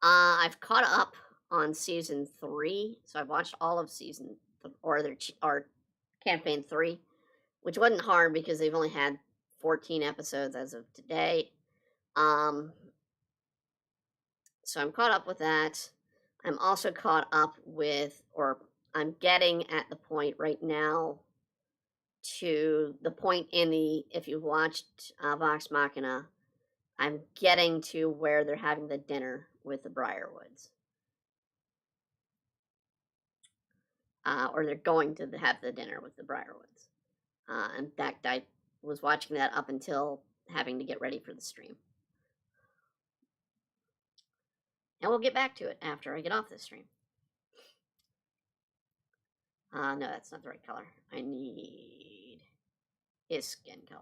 I've caught up on season 3, so I've watched all of season or campaign 3, which wasn't hard because they've only had 14 episodes as of today. So I'm caught up with that. I'm also caught up with, or I'm getting at the point right now to the point in if you've watched Vox Machina, I'm getting to where they're having the dinner with the Briarwoods. Or they're going to have the dinner with the Briarwoods. In fact, I was watching that up until having to get ready for the stream. And we'll get back to it after I get off this stream. No, that's not the right color. I need his skin color.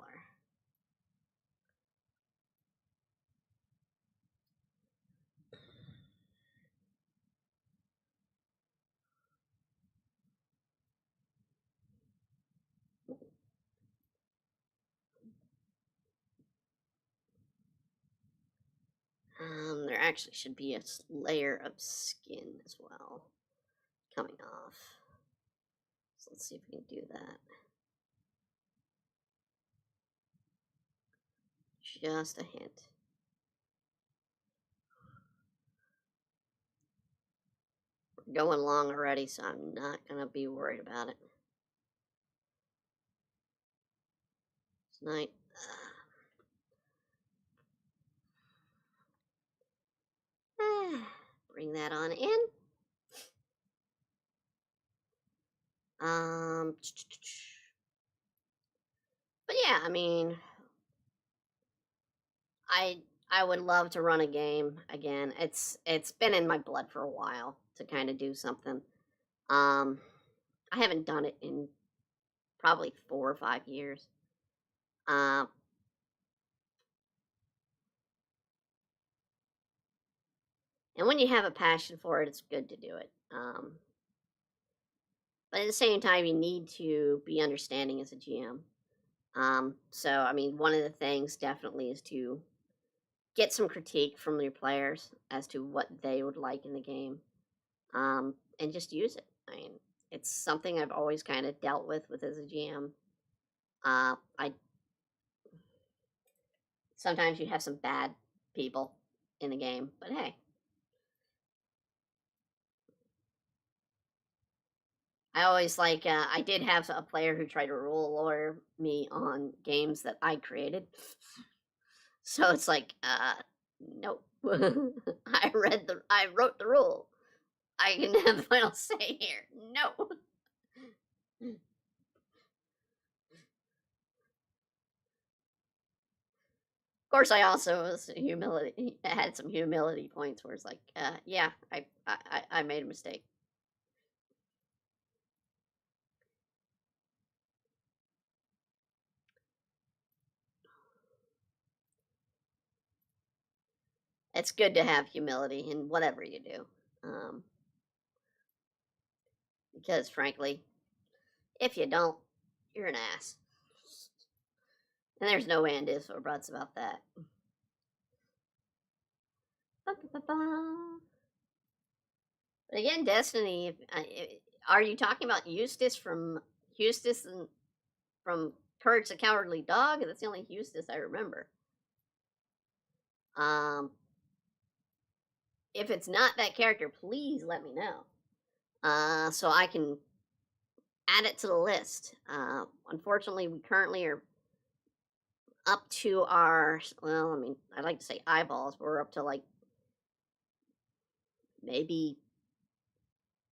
There actually should be a layer of skin as well coming off. So let's see if we can do that. Just a hint. We're going long already, so I'm not going to be worried about it. Tonight. Bring that on in. But yeah, I mean, I would love to run a game again. It's been in my blood for a while to kind of do something. I haven't done it in probably 4 or 5 years. And when you have a passion for it, it's good to do it. But at the same time, you need to be understanding as a GM. So, I mean, one of the things definitely is to get some critique from your players as to what they would like in the game, and just use it. I mean, it's something I've always kind of dealt with as a GM. I sometimes you have some bad people in the game, but hey, I always like. I did have a player who tried to rule lawyer me on games that I created, so it's like, nope. I wrote the rule. I can have the final say here. No. Of course, I also was humility. I had some humility points where it's like, yeah, I made a mistake. It's good to have humility in whatever you do, because frankly, if you don't, you're an ass, and there's no and ifs or buts about that. But again, Destiny. Are you talking about Eustace from Eustace and from Courage the Cowardly Dog? That's the only Eustace I remember. If it's not that character, please let me know, so I can add it to the list. Unfortunately, we currently are up to our, well, I mean, I like to say eyeballs, but we're up to like maybe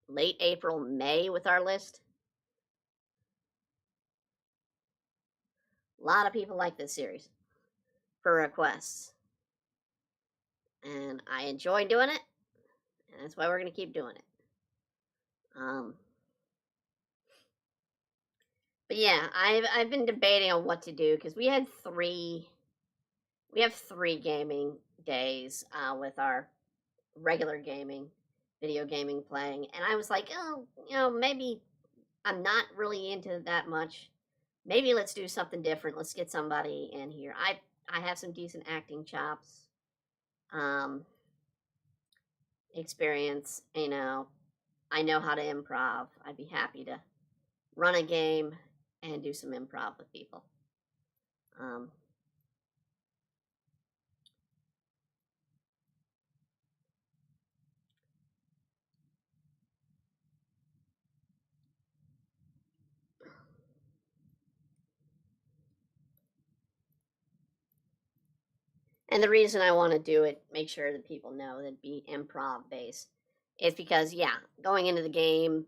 late April, May with our list. A lot of people like this series for requests, and I enjoy doing it, and that's why we're going to keep doing it. But yeah, I've been debating on what to do because we have 3 gaming days with our regular gaming, video gaming playing, and I was like, oh, maybe I'm not really into that much. Maybe let's do something different. Let's get somebody in here. I have some decent acting chops, experience. I know how to improv. I'd be happy to run a game and do some improv with people. And the reason I want to do it, make sure that people know that it'd be improv based, is because yeah, going into the game,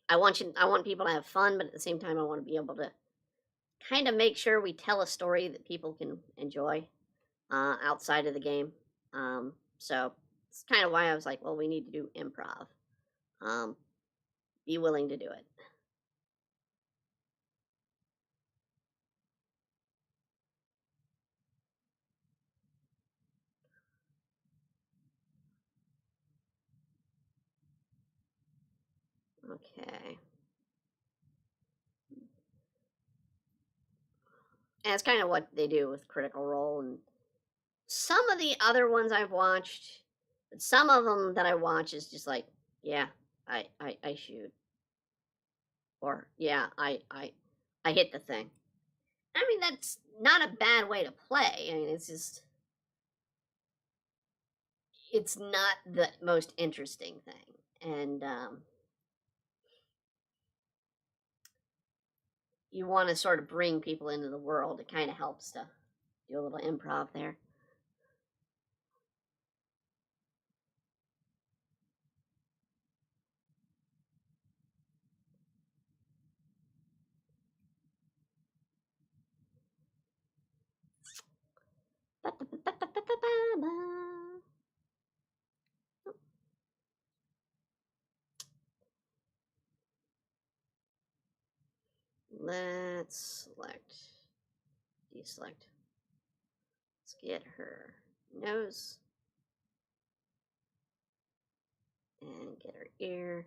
I want people to have fun, but at the same time, I want to be able to kind of make sure we tell a story that people can enjoy outside of the game. So it's kind of why I was like, well, we need to do improv. Be willing to do it. Okay. And it's kind of what they do with Critical Role and some of the other ones I've watched, but some of them that I watch is just like, yeah, I shoot, or yeah, I hit the thing. I mean, that's not a bad way to play. I mean, it's just, it's not the most interesting thing, and you want to sort of bring people into the world. It kind of helps to do a little improv there. Let's select, deselect. Let's get her nose and get her ear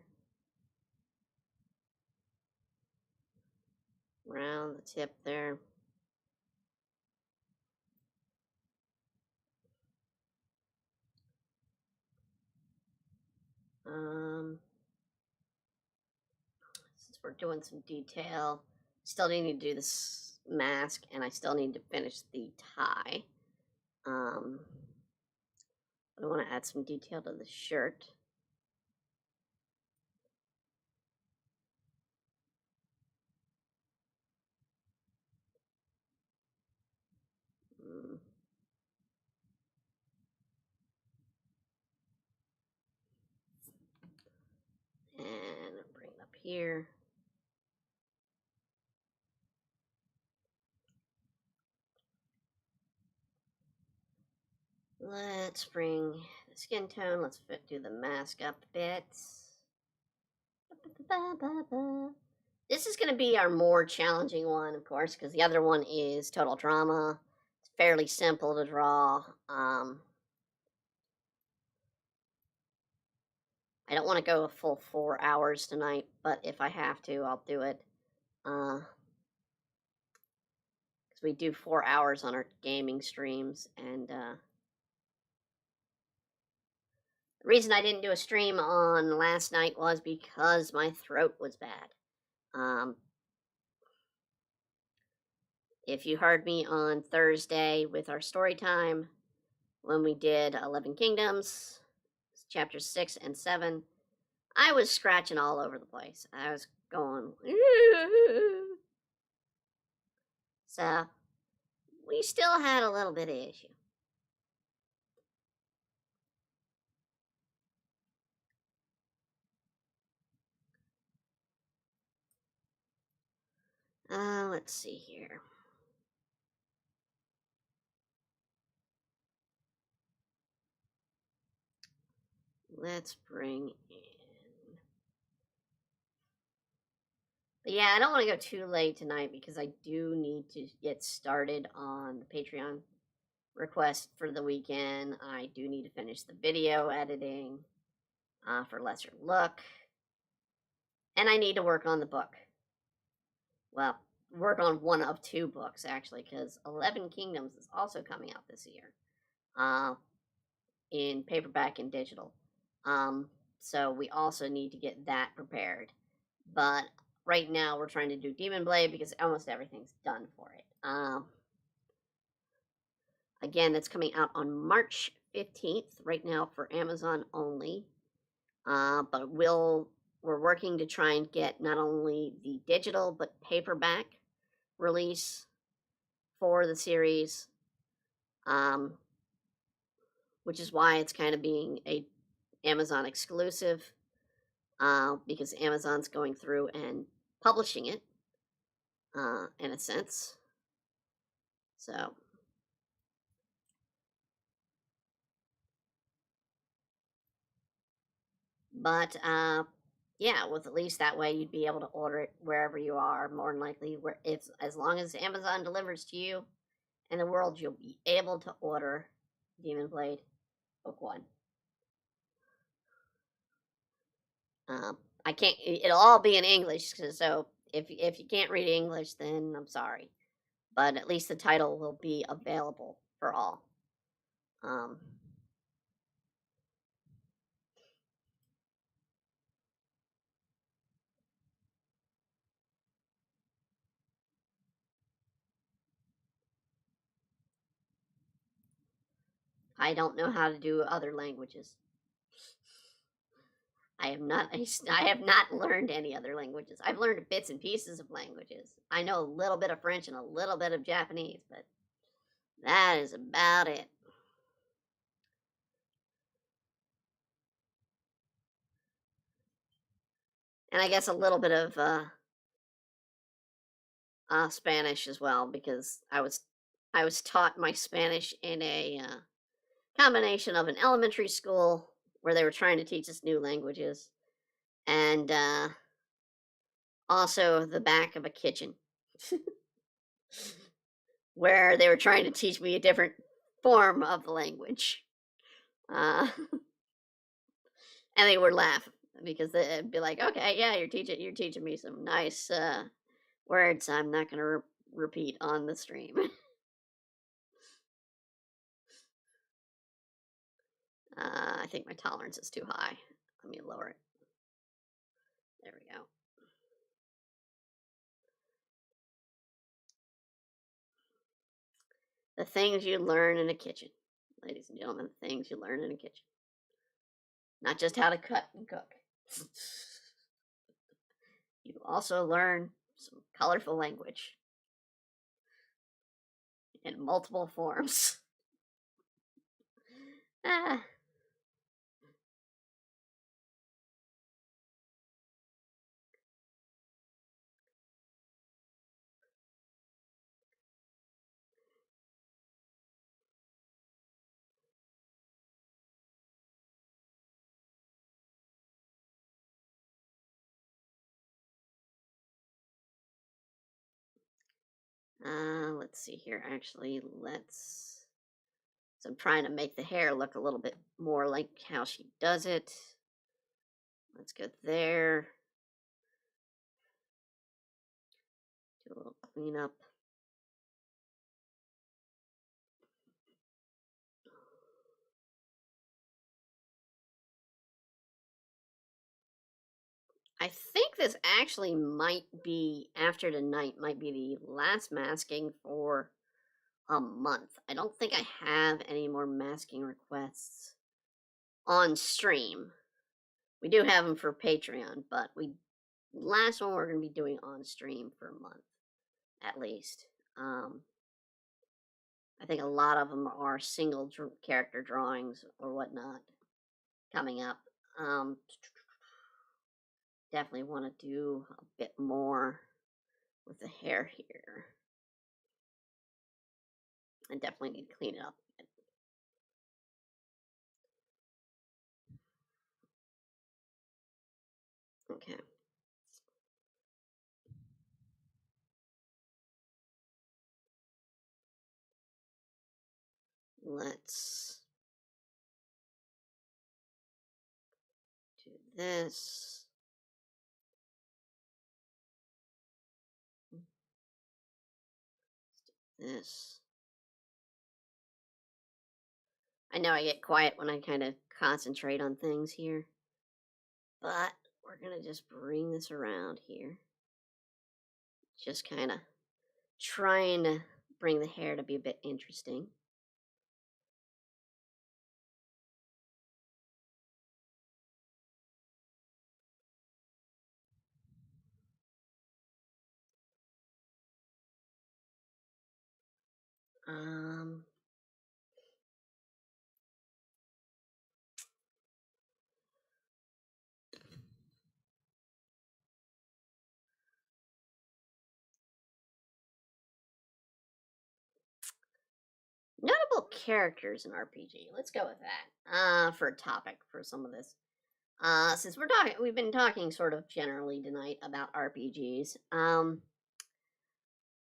around the tip there. Since we're doing some detail, still need to do this mask, and I still need to finish the tie. I want to add some detail to the shirt. And bring it up here. Let's bring the skin tone. Let's do the mask up a bit. This is going to be our more challenging one, of course, because the other one is total drama. It's fairly simple to draw. I don't want to go a full 4 hours tonight, but if I have to, I'll do it. Because we do 4 hours on our gaming streams, and the reason I didn't do a stream on last night was because my throat was bad. If you heard me on Thursday with our story time, when we did 11 Kingdoms, chapters 6 and 7, I was scratching all over the place. I was going, so we still had a little bit of issue. Let's see here. Let's bring in. But yeah, I don't want to go too late tonight because I do need to get started on the Patreon request for the weekend. I do need to finish the video editing for Lesser Look. And I need to work on the book. Well, work on one of 2 books, actually, because 11 Kingdoms is also coming out this year in paperback and digital. So we also need to get that prepared. But right now, we're trying to do Demon Blade because almost everything's done for it. Again, that's coming out on March 15th, right now for Amazon only. But we're working to try and get not only the digital but paperback release for the series, which is why it's kind of being a Amazon exclusive, because Amazon's going through and publishing it, in a sense. So, but yeah, with at least that way you'd be able to order it wherever you are. More than likely, where it's as long as Amazon delivers to you in the world, you'll be able to order Demon Blade Book 1. I can't. It'll all be in English. So if you can't read English, then I'm sorry. But at least the title will be available for all. Um, I don't know how to do other languages. I have not. I have not learned any other languages. I've learned bits and pieces of languages. I know a little bit of French and a little bit of Japanese, but that is about it. And I guess a little bit of Spanish as well, because I was taught my Spanish in a combination of an elementary school where they were trying to teach us new languages, and also the back of a kitchen where they were trying to teach me a different form of the language. Uh, and they would laugh because they'd be like, "Okay, yeah, you're teaching me some nice words. I'm not gonna repeat on the stream." I think my tolerance is too high. Let me lower it. There we go. The things you learn in a kitchen, ladies and gentlemen. The things you learn in a kitchen, not just how to cut and cook. You also learn some colorful language in multiple forms. Ah. Let's see here. Actually, let's. So I'm trying to make the hair look a little bit more like how she does it. Let's go there. Do a little cleanup. I think this actually might be, after tonight, might be the last masking for a month. I don't think I have any more masking requests on stream. We do have them for Patreon, but last one we're going to be doing on stream for a month at least. I think a lot of them are single character drawings or whatnot coming up. Definitely want to do a bit more with the hair here. I definitely need to clean it up. Okay. Let's do this. Let's do this. I know I get quiet when I kind of concentrate on things here, but we're going to just bring this around here. Just kind of trying to bring the hair to be a bit interesting. Um, Notable characters in RPG. Let's go with that. For a topic for some of this. Since we've been talking sort of generally tonight about RPGs.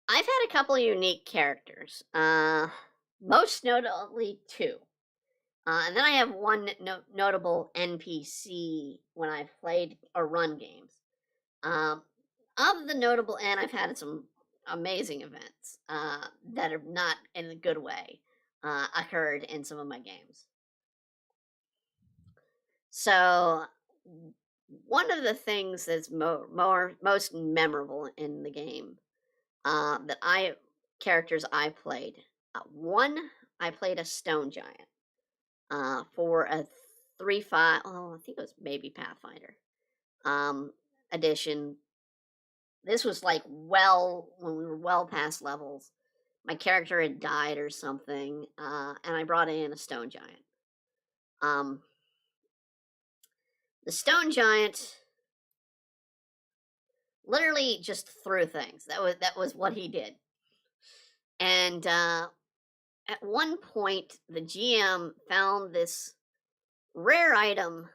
I've had a couple unique characters. Most notably two. And then I have one notable NPC when I've played or run games. Um, of the notable, and I've had some amazing events that are not in a good way occurred in some of my games. So one of the things that's most memorable in the game that characters I played. One, I played a stone giant for a 3.5. Oh, I think it was maybe Pathfinder um, edition. This was like when we were well past levels. My character had died or something, and I brought in a stone giant. Um, the stone giant literally just threw things. That was what he did. And at one point, the GM found this rare item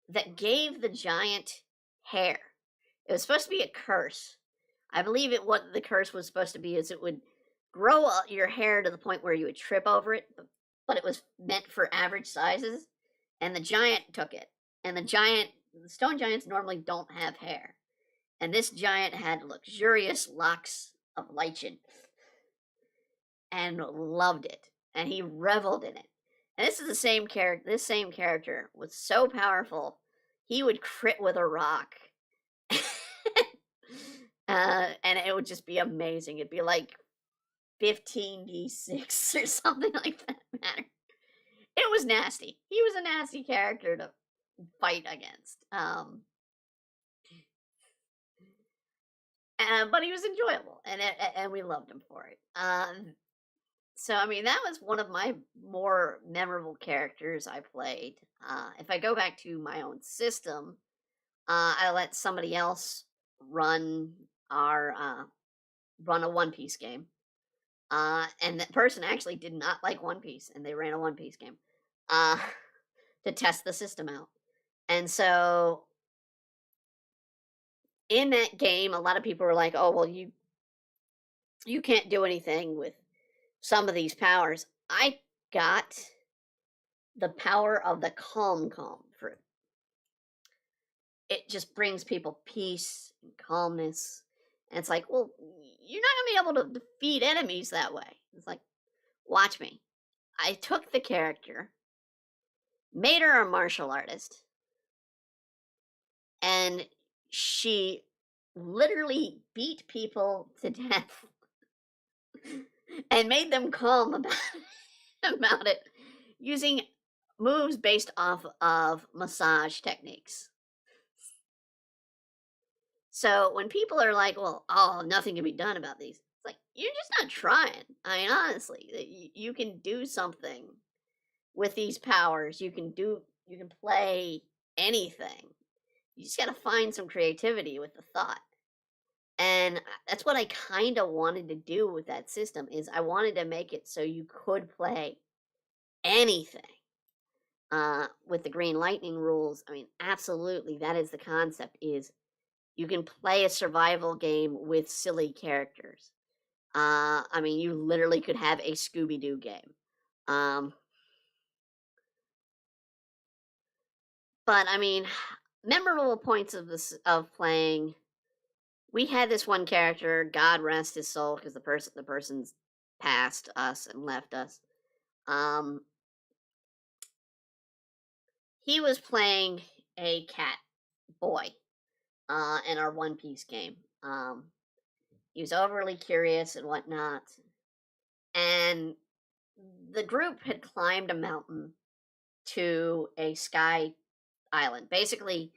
that gave the giant hair. It was supposed to be a curse. I believe what the curse was supposed to be is it would grow your hair to the point where you would trip over it, but it was meant for average sizes. And the giant took it. And the stone giants normally don't have hair. And this giant had luxurious locks of lichen and loved it. And he reveled in it. And this is the same character. This same character was so powerful, he would crit with a rock. And it would just be amazing. It'd be like 15d6 or something like that. It was nasty. He was a nasty character to fight against. But he was enjoyable, and we loved him for it. So I mean, that was one of my more memorable characters I played. If I go back to my own system, I let somebody else run run a One Piece game. And that person actually did not like One Piece, and they ran a One Piece game uh, to test the system out. And so in that game, a lot of people were like, "Oh, well, you can't do anything with some of these powers." I got the power of the calm fruit. It just brings people peace and calmness. And it's like, well, you're not going to be able to defeat enemies that way. It's like, watch me. I took the character, made her a martial artist, and she literally beat people to death and made them calm about it using moves based off of massage techniques. So when people are like, well, oh, nothing can be done about these, it's like, you're just not trying. I mean, honestly, you can do something with these powers. You can play anything. You just got to find some creativity with the thought. And that's what I kind of wanted to do with that system is I wanted to make it so you could play anything. With the green lightning rules, I mean, absolutely, that is the concept is you can play a survival game with silly characters. I mean, you literally could have a Scooby-Doo game. But I mean, memorable points of playing. We had this one character, God rest his soul, because the person's passed us and left us. He was playing a cat boy in our One Piece game. He was overly curious and whatnot. And the group had climbed a mountain to a sky island. Basically,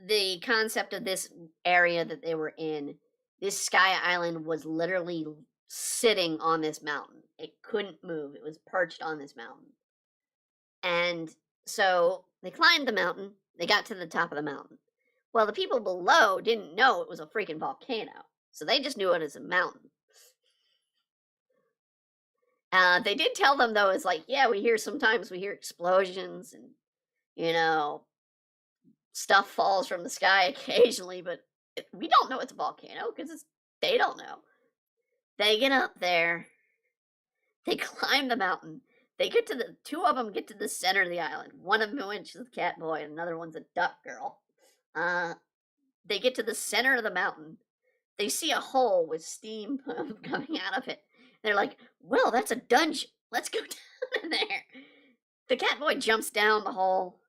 the concept of this area that they were in, this sky island was literally sitting on this mountain. It couldn't move. It was perched on this mountain. And so they climbed the mountain. They got to the top of the mountain. Well, the people below didn't know it was a freaking volcano. So they just knew it as a mountain. They did tell them, though, it's like, yeah, sometimes we hear explosions and, stuff falls from the sky occasionally, but we don't know it's a volcano because they don't know. They get up there, they climb the mountain, They get to the two of them get to the center of the island. One of them is a cat boy, and another one's a duck girl. They get to the center of the mountain. They see a hole with steam coming out of it. They're like, "Well, that's a dungeon. Let's go down in there." The cat boy jumps down the hole,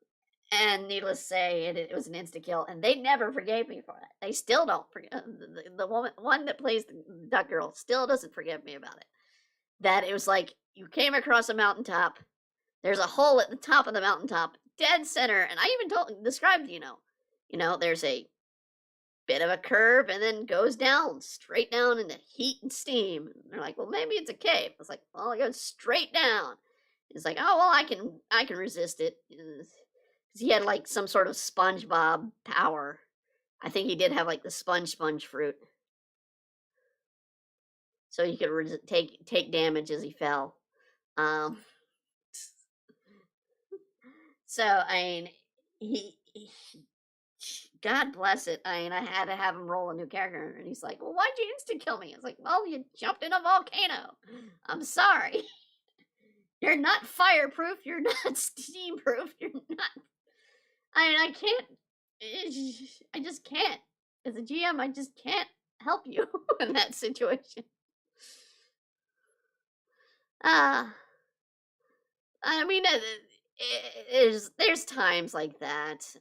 and needless to say, it was an insta kill. And they never forgave me for it. They still don't forgive the one that plays the duck girl still doesn't forgive me about it. That it was like you came across a mountaintop. There's a hole at the top of the mountaintop, dead center, and I even described, there's a bit of a curve and then goes down, straight down into heat and steam. And they're like, well, maybe it's a cave. I was like, well, it goes straight down. It's like, oh well, I can resist it. Because he had like some sort of SpongeBob power. I think he did have like the sponge fruit, so he could take damage as he fell. Um, so I mean, he God bless it. I mean, I had to have him roll a new character, and he's like, "Well, why'd you insta kill me?" It's like, "Well, you jumped in a volcano. I'm sorry. You're not fireproof. You're not steam proof. You're not." I mean, I can't. I just can't. As a GM, I just can't help you in that situation. I mean, there's times like that.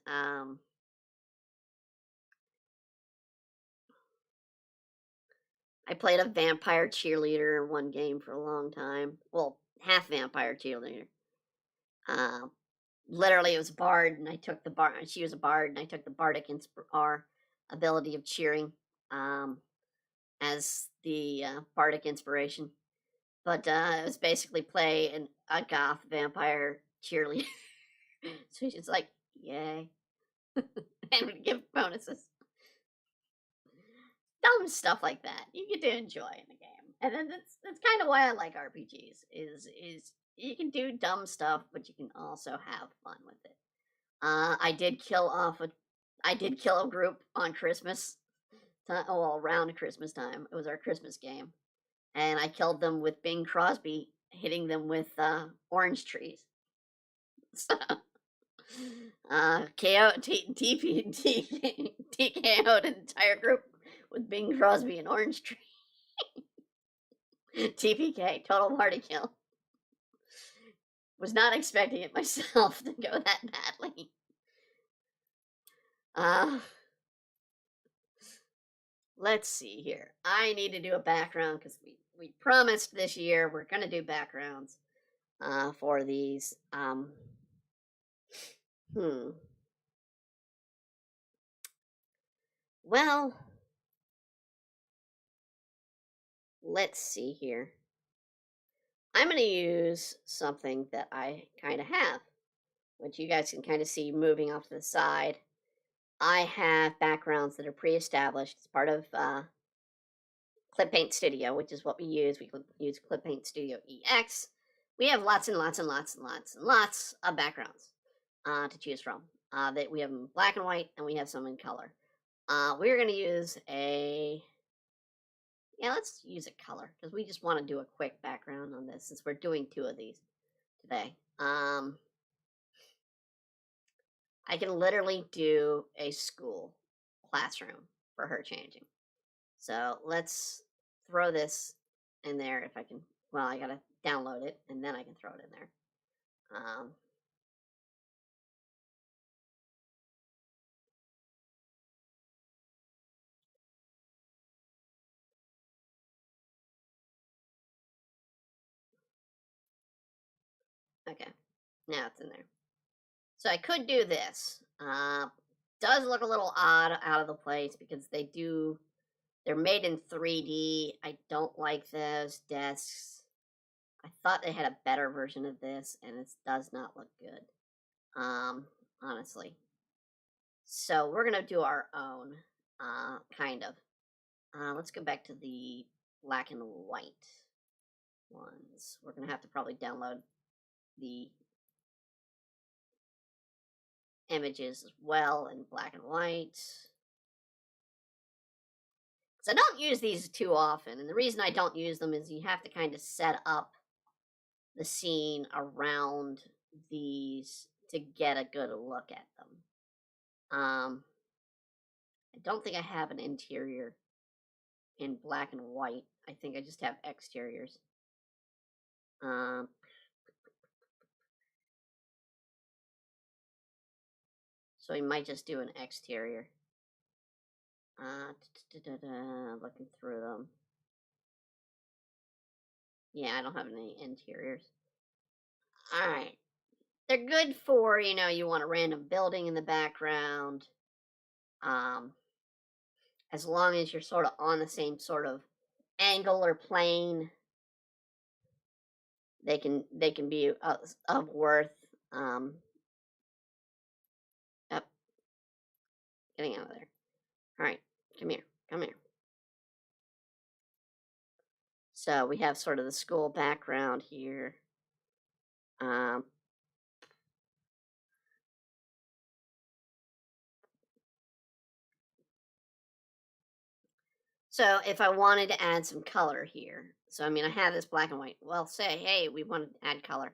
I played a vampire cheerleader in one game for a long time. Well, half vampire cheerleader. Literally, it was bard, and I took the bard. She was a bard, and I took the bardic ability of cheering as the bardic inspiration. But it was basically play a goth vampire cheerleader. So she's like, yay. And would give bonuses. Dumb stuff like that you get to enjoy in the game. And then that's kind of why I like RPGs is you can do dumb stuff, but you can also have fun with it. I did kill a group on Christmas time, well, around Christmas time. It was our Christmas game. And I killed them with Bing Crosby hitting them with orange trees. So, TKO'd an entire group with Bing Crosby and orange tree. TPK, total party kill. Was not expecting it myself to go that badly. Let's see here. I need to do a background because we promised this year we're gonna do backgrounds for these. Well, let's see here. I'm going to use something that I kind of have, which you guys can kind of see moving off to the side. I have backgrounds that are pre-established. It's part of Clip Paint Studio, which is what we use. We use Clip Paint Studio EX. We have lots and lots and lots and lots and lots of backgrounds to choose from. That we have in black and white, and we have some in color. We're going to use let's use a color because we just want to do a quick background on this since we're doing two of these today. I can literally do a school classroom for her changing. So let's throw this in there if I can. Well, I gotta download it and then I can throw it in there. Okay, now it's in there. So I could do this. Does look a little odd out of the place because they're made in 3D. I don't like those desks. I thought they had a better version of this, and it does not look good. Honestly. So we're gonna do our own, kind of. Let's go back to the black and white ones. We're gonna have to probably download the images as well in black and white. Because I don't use these too often, and the reason I don't use them is you have to kind of set up the scene around these to get a good look at them. I don't think I have an interior in black and white. I think I just have exteriors. Um, so we might just do an exterior. Looking through them. Yeah, I don't have any interiors. All right. They're good for, you want a random building in the background. As long as you're sort of on the same sort of angle or plane, they can be of worth. Up, getting out of there. All right, come here, come here. So we have sort of the school background here. So if I wanted to add some color here, so I mean I have this black and white. Well, say, hey, we want to add color.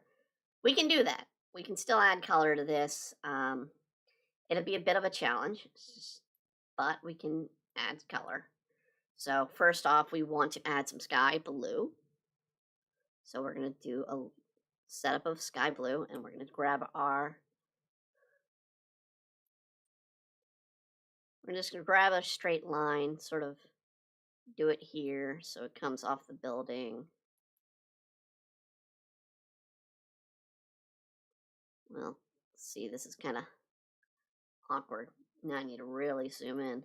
We can do that. We can still add color to this. It'll be a bit of a challenge, but we can add color. So first off, we want to add some sky blue. So we're going to do a setup of sky blue, and we're going to grab our... We're just going to grab a straight line, sort of do it here so it comes off the building. Well, see, this is kind of awkward. Now I need to really zoom in.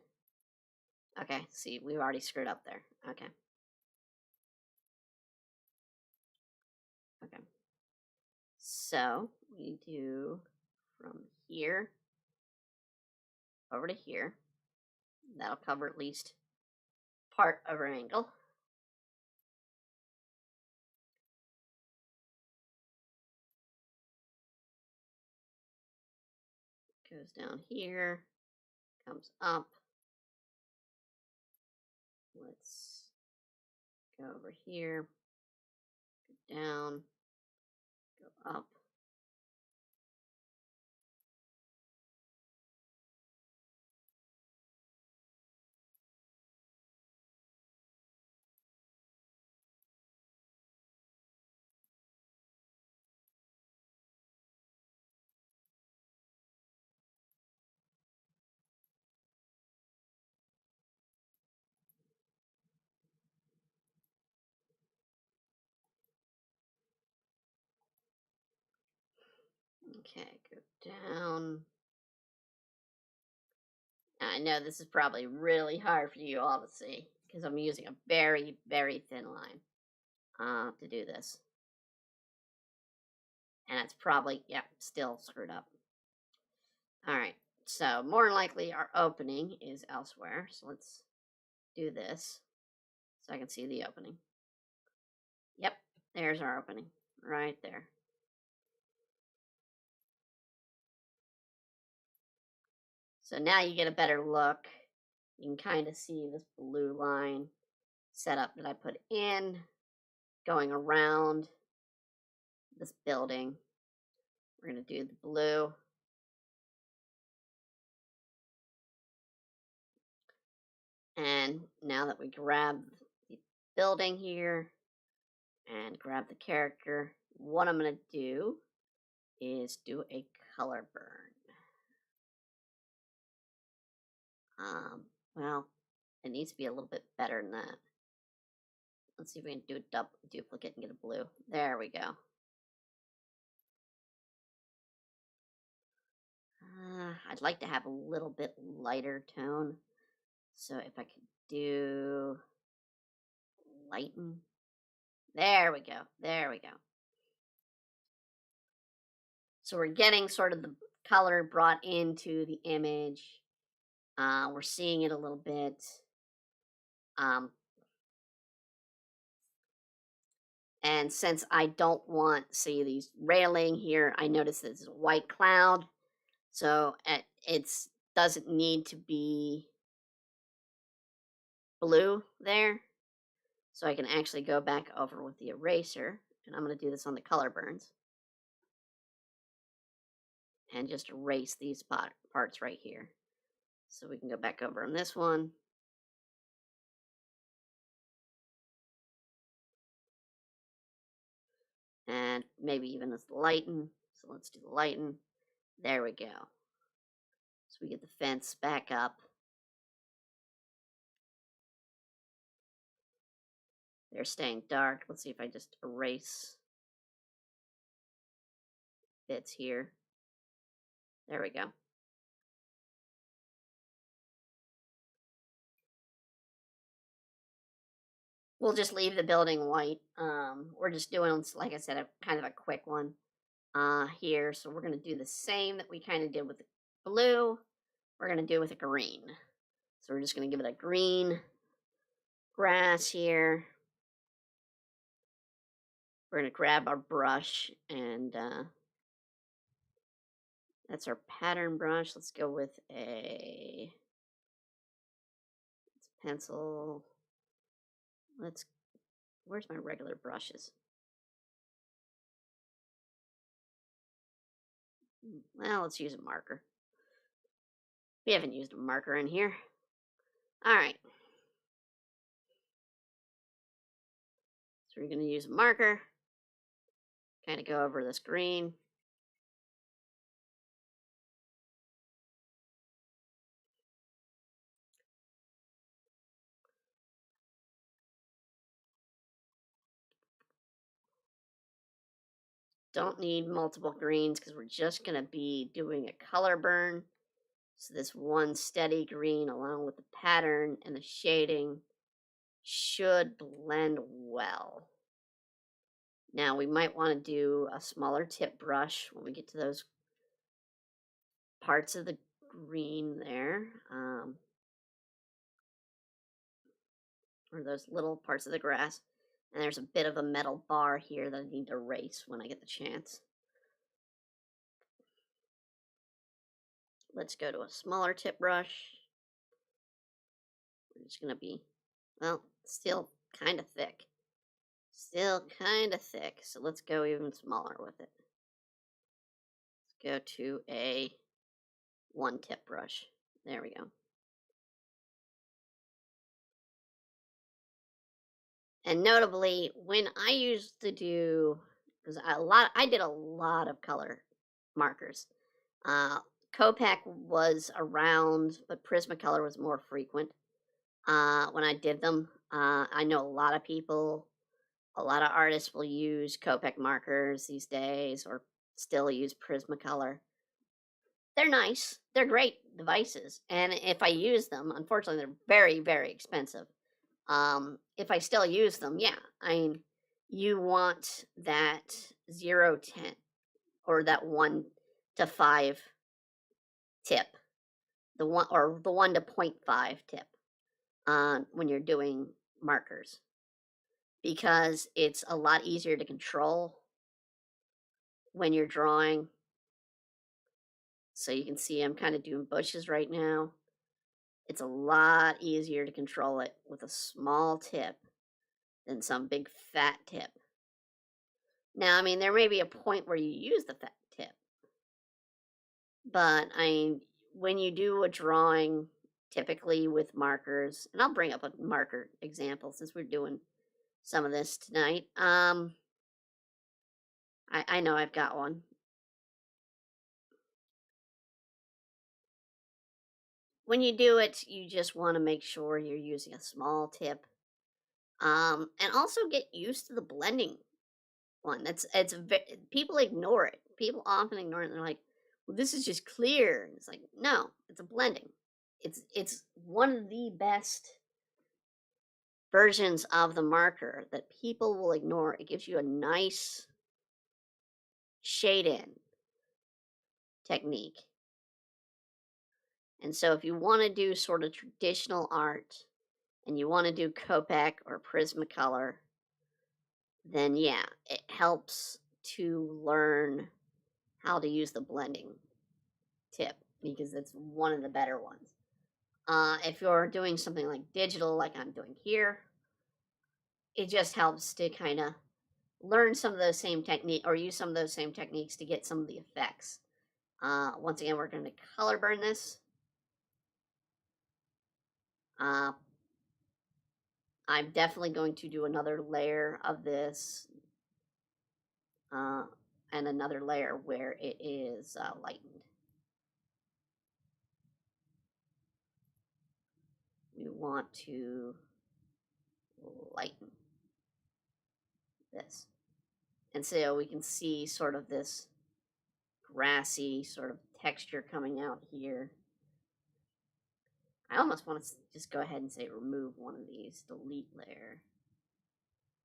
Okay, see, we've already screwed up there. Okay. Okay. So we do from here over to here. That'll cover at least part of our angle. Goes down here, comes up. Let's go over here, go down, go up. Okay, go down. I know this is probably really hard for you all to see because I'm using a very, very thin line to do this. And it's probably, yeah, still screwed up. All right, so more than likely our opening is elsewhere. So let's do this so I can see the opening. Yep, there's our opening right there. So now you get a better look. You can kind of see this blue line setup that I put in going around this building. We're going to do the blue. And now that we grab the building here and grab the character, what I'm going to do is do a color burn. Well, it needs to be a little bit better than that. Let's see if we can do a duplicate and get a blue. There we go. I'd like to have a little bit lighter tone. So if I could do lighten. There we go. There we go. So we're getting sort of the color brought into the image. We're seeing it a little bit. And since I don't want, see, these railing here, I notice that it's a white cloud. So it doesn't need to be blue there. So I can actually go back over with the eraser And I'm going to do this on the color burns. And just erase these parts right here. So we can go back over on this one. And maybe even this lighten. So let's do the lighten. There we go. So we get the fence back up. They're staying dark. Let's see if I just erase bits here. There we go. We'll just leave the building white. We're just doing, like I said, a kind of a quick one here. So we're going to do the same that we kind of did with the blue. We're going to do with a green. So we're just going to give it a green grass here. We're going to grab our brush and that's our pattern brush. Let's go with a pencil. Where's my regular brushes? Well, let's use a marker. We haven't used a marker in here. All right. So we're going to use a marker. Kind of go over this green. Don't need multiple greens because we're just going to be doing a color burn. So this one steady green along with the pattern and the shading should blend well. Now we might want to do a smaller tip brush when we get to those parts of the green there. Or those little parts of the grass. And there's a bit of a metal bar here that I need to erase when I get the chance. Let's go to a smaller tip brush. We're just going to be, well, still kind of thick. Still kind of thick. So let's go even smaller with it. Let's go to a 1 tip brush. There we go. And notably, when I used to do, because I did a lot of color markers. Copic was around, but Prismacolor was more frequent when I did them. I know a lot of people, a lot of artists will use Copic markers these days or still use Prismacolor. They're nice. They're great devices. And if I use them, unfortunately, they're very, very expensive. If I still use them, yeah. I mean, you want that 0-10 or that 1 to 5 tip, the 1 to 0.5 tip when you're doing markers, because it's a lot easier to control when you're drawing. So you can see I'm kind of doing bushes right now. It's a lot easier to control it with a small tip than some big fat tip. Now, I mean, there may be a point where you use the fat tip, but I mean, when you do a drawing, typically with markers, and I'll bring up a marker example since we're doing some of this tonight. I know I've got one. When you do it, you just want to make sure you're using a small tip, and also get used to the blending one. People ignore it. People often ignore it. And they're like, "Well, this is just clear." And it's like, no, it's a blending. It's one of the best versions of the marker that people will ignore. It gives you a nice shade in technique. And so if you want to do sort of traditional art and you want to do Copic or Prismacolor, then yeah, it helps to learn how to use the blending tip because it's one of the better ones. If you're doing something like digital, like I'm doing here, it just helps to kind of learn some of those same technique or use some of those same techniques to get some of the effects. Once again, we're going to color burn this. I'm definitely going to do another layer of this and another layer where it is lightened. We want to lighten this. And so we can see sort of this grassy sort of texture coming out here. I almost want to just go ahead and say remove one of these, delete layer.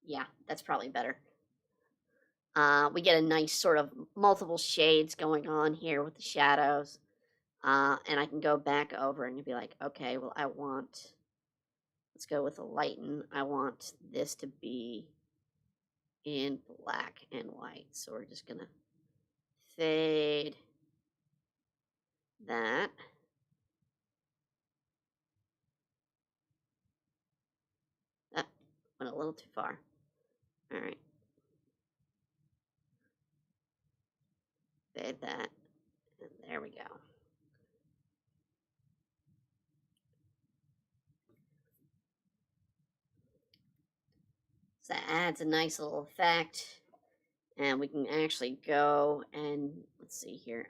Yeah, that's probably better. We get a nice sort of multiple shades going on here with the shadows. And I can go back over and be like, okay, well, let's go with a lighten. I want this to be in black and white. So we're just going to fade that. That went a little too far. All right. Fade that. And there we go. So that adds a nice little effect. And we can actually go and, let's see here,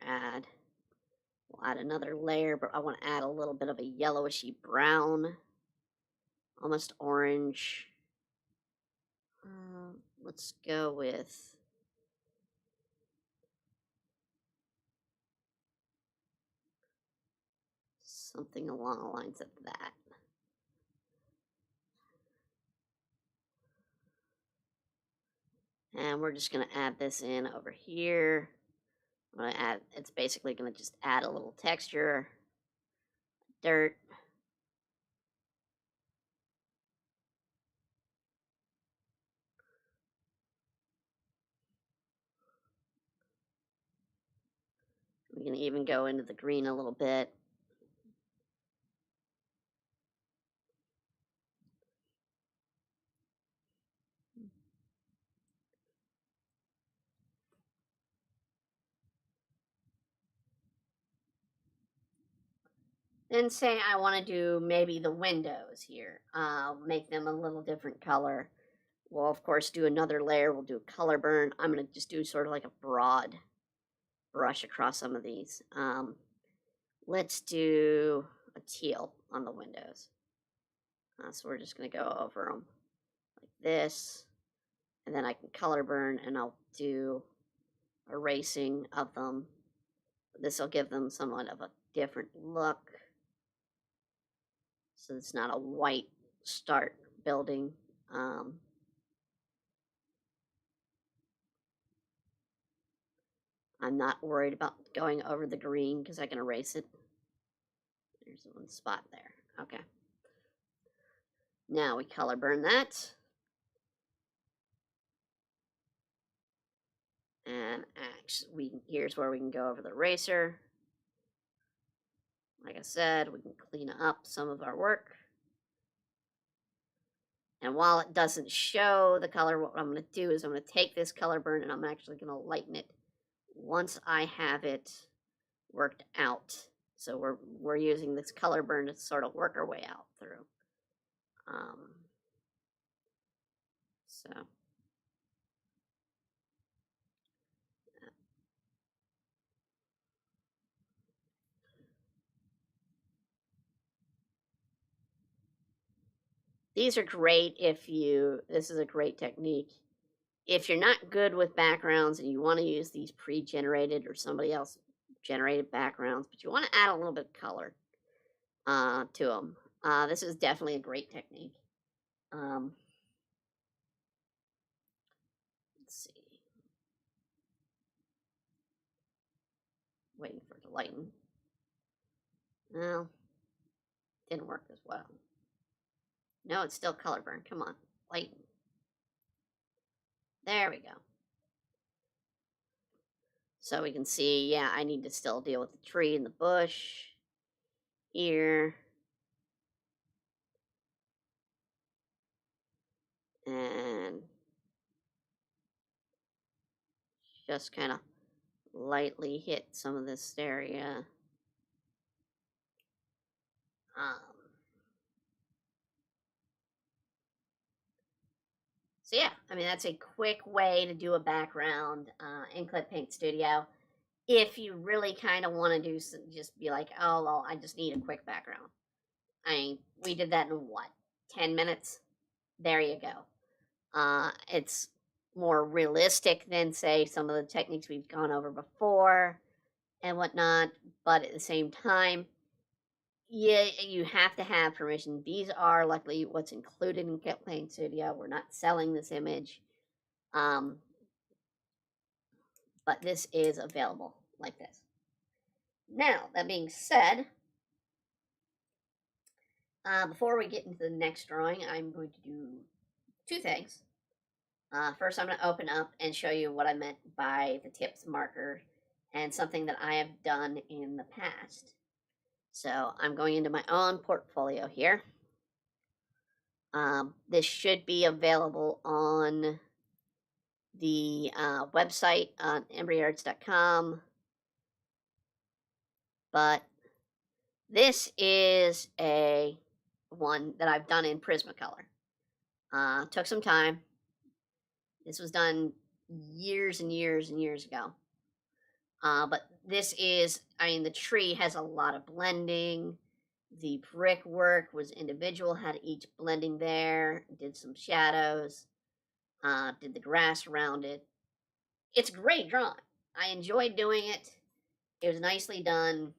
we'll add another layer, but I want to add a little bit of a yellowishy brown, almost orange. Let's go with something along the lines of that. And we're just going to add this in over here. I'm going to add, it's basically going to just add a little texture, dirt. We can even go into the green a little bit. Then say I want to do maybe the windows here. Make them a little different color. We'll, of course, do another layer. We'll do a color burn. I'm going to just do sort of like a broad brush across some of these. Let's do a teal on the windows. So we're just going to go over them like this. And then I can color burn and I'll do erasing of them. This will give them somewhat of a different look. So it's not a white start building. I'm not worried about going over the green because I can erase it. There's one spot there. Okay. Now we color burn that. And actually, here's where we can go over the eraser. Like I said, we can clean up some of our work. And while it doesn't show the color, what I'm going to do is I'm going to take this color burn and I'm actually going to lighten it once I have it worked out. So we're using this color burn to sort of work our way out through. So these are great this is a great technique. If you're not good with backgrounds and you want to use these pre-generated or somebody else generated backgrounds, but you want to add a little bit of color to them, this is definitely a great technique. Let's see. Waiting for it to lighten. No, didn't work as well. No, it's still color burn. Come on, lighten. There we go. So we can see, yeah, I need to still deal with the tree and the bush here. And just kind of lightly hit some of this area. Um, so yeah, I mean, that's a quick way to do a background in Clip Paint Studio. If you really kind of want to do some, just be like, oh, well, I just need a quick background. I mean, we did that in what, 10 minutes? There you go. It's more realistic than, say, some of the techniques we've gone over before and whatnot, but at the same time, yeah, you have to have permission. These are luckily what's included in Clip Paint Studio. We're not selling this image, um, but this is available like this. Now, that being said, before we get into the next drawing, I'm going to do two things. First, I'm going to open up and show you what I meant by the tips marker and something that I have done in the past. So I'm going into my own portfolio here. This should be available on the website on embryarts.com, but this is a one that I've done in Prismacolor. Took some time. This was done years and years and years ago. But this is, I mean, the tree has a lot of blending. The brickwork was individual, had each blending there, did some shadows, did the grass around it. It's great drawing. I enjoyed doing it. It was nicely done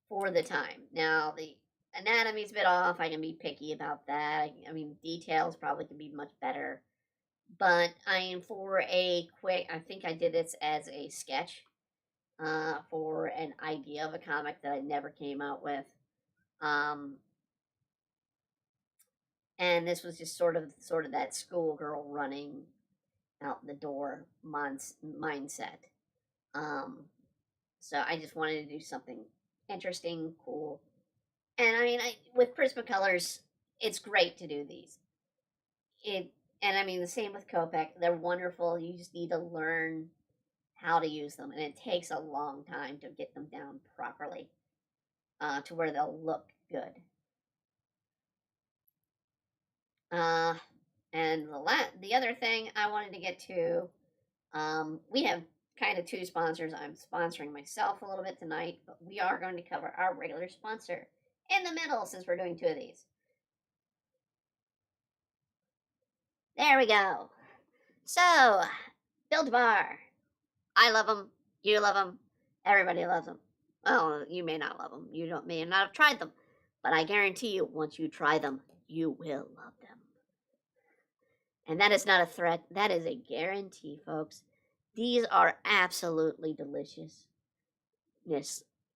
for the time. Now, the anatomy's a bit off. I can be picky about that. I mean, details probably could be much better. But I am for a quick, I think I did this as a sketch for an idea of a comic that I never came out with. And this was just sort of that schoolgirl running out the door mindset. So I just wanted to do something interesting, cool. And I mean, with Prismacolors, it's great to do these. And I mean, the same with Copic. They're wonderful. You just need to learn how to use them, and it takes a long time to get them down properly to where they'll look good. And the other thing I wanted to get to, we have kind of two sponsors. I'm sponsoring myself a little bit tonight, but we are going to cover our regular sponsor in the middle since we're doing two of these. There we go. So, Build Bar. I love them. You love them. Everybody loves them. Well, you may not love them. You may not have tried them. But I guarantee you, once you try them, you will love them. And that is not a threat. That is a guarantee, folks. These are absolutely deliciousness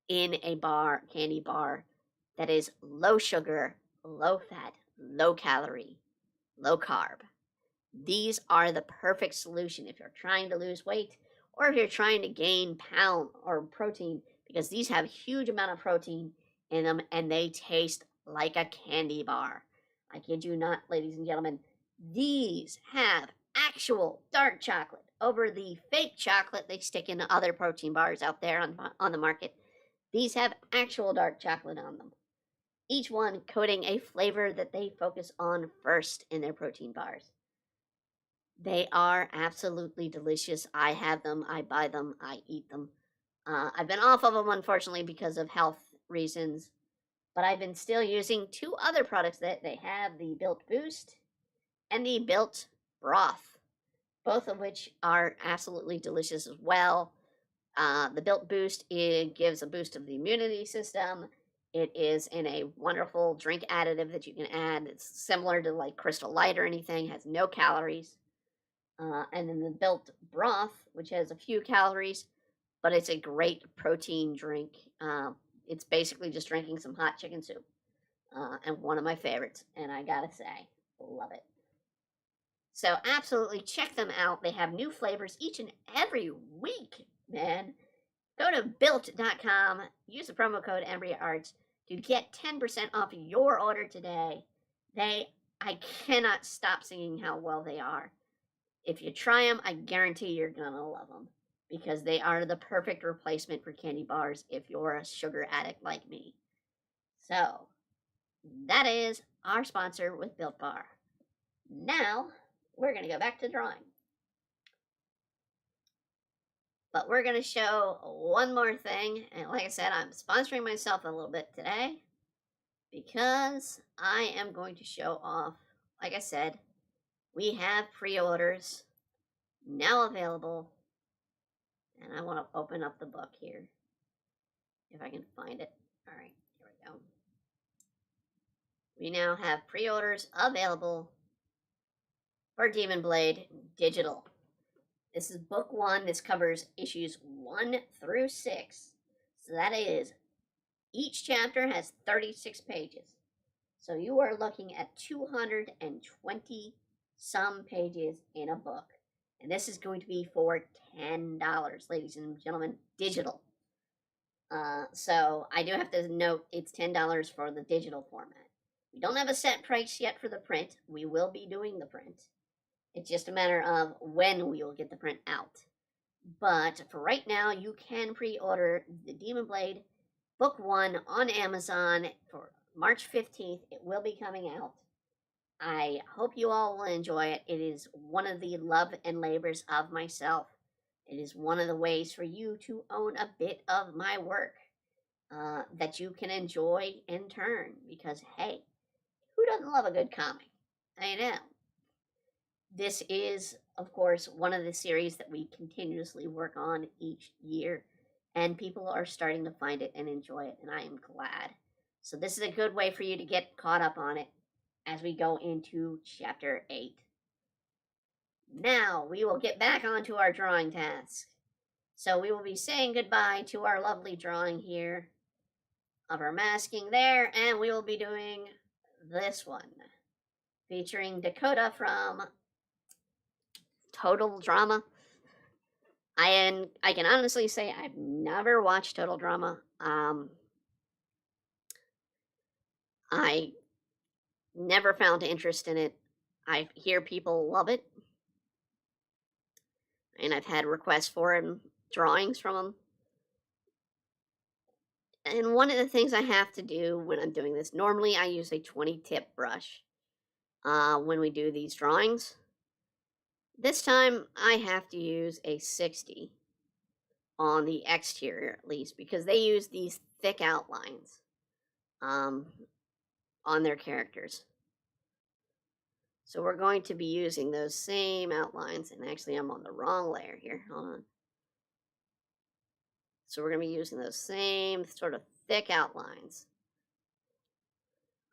in a bar, candy bar, that is low sugar, low fat, low calorie, low carb. These are the perfect solution if you're trying to lose weight or if you're trying to gain pound or protein, because these have a huge amount of protein in them and they taste like a candy bar. I kid you not, ladies and gentlemen. These have actual dark chocolate over the fake chocolate they stick in other protein bars out there on the market. These have actual dark chocolate on them. Each one coating a flavor that they focus on first in their protein bars. They are absolutely delicious. I have them. I buy them. I eat them. I've been off of them, unfortunately, because of health reasons. But I've been still using two other products that they have, the Built Boost and the Built Broth, both of which are absolutely delicious as well. The Built Boost, it gives a boost of the immunity system. It is in a wonderful drink additive that you can add. It's similar to like Crystal Light or anything, has no calories. And then the Built Broth, which has a few calories, but it's a great protein drink. It's basically just drinking some hot chicken soup. And one of my favorites, and I gotta say, love it. So absolutely check them out. They have new flavors each and every week, man. Go to built.com, use the promo code EmbryoArts to get 10% off your order today. I cannot stop singing how well they are. If you try them, I guarantee you're gonna love them because they are the perfect replacement for candy bars if you're a sugar addict like me. So, that is our sponsor with Built Bar. Now, we're gonna go back to drawing. But we're gonna show one more thing, and like I said, I'm sponsoring myself a little bit today because I am going to show off, like I said, we have pre-orders now available, and I want to open up the book here if I can find it. All right, here we go. We now have pre-orders available for Demon Blade Digital. This is book 1. This covers issues 1 through 6. So that is, each chapter has 36 pages. So you are looking at 220 some pages in a book. And this is going to be for $10, ladies and gentlemen, digital. So I do have to note it's $10 for the digital format. We don't have a set price yet for the print. We will be doing the print. It's just a matter of when we will get the print out. But for right now, you can pre-order the Demon Blade Book 1 on Amazon for March 15th. It will be coming out. I hope you all will enjoy it. It is one of the love and labors of myself. It is one of the ways for you to own a bit of my work that you can enjoy in turn. Because, hey, who doesn't love a good comic? I know. This is, of course, one of the series that we continuously work on each year, and people are starting to find it and enjoy it, and I am glad. So this is a good way for you to get caught up on it as we go into Chapter 8. Now, we will get back onto our drawing task. So we will be saying goodbye to our lovely drawing here of our masking there, and we will be doing this one, featuring Dakota from Total Drama. I can honestly say I've never watched Total Drama. I never found interest in it. I hear people love it, and I've had requests for it and drawings from them. And one of the things I have to do when I'm doing this, normally I use a 20 tip brush when we do these drawings. This time I have to use a 60 on the exterior at least because they use these thick outlines on their characters. So we're going to be using those same outlines, and actually I'm on the wrong layer here. Hold on. So we're going to be using those same sort of thick outlines.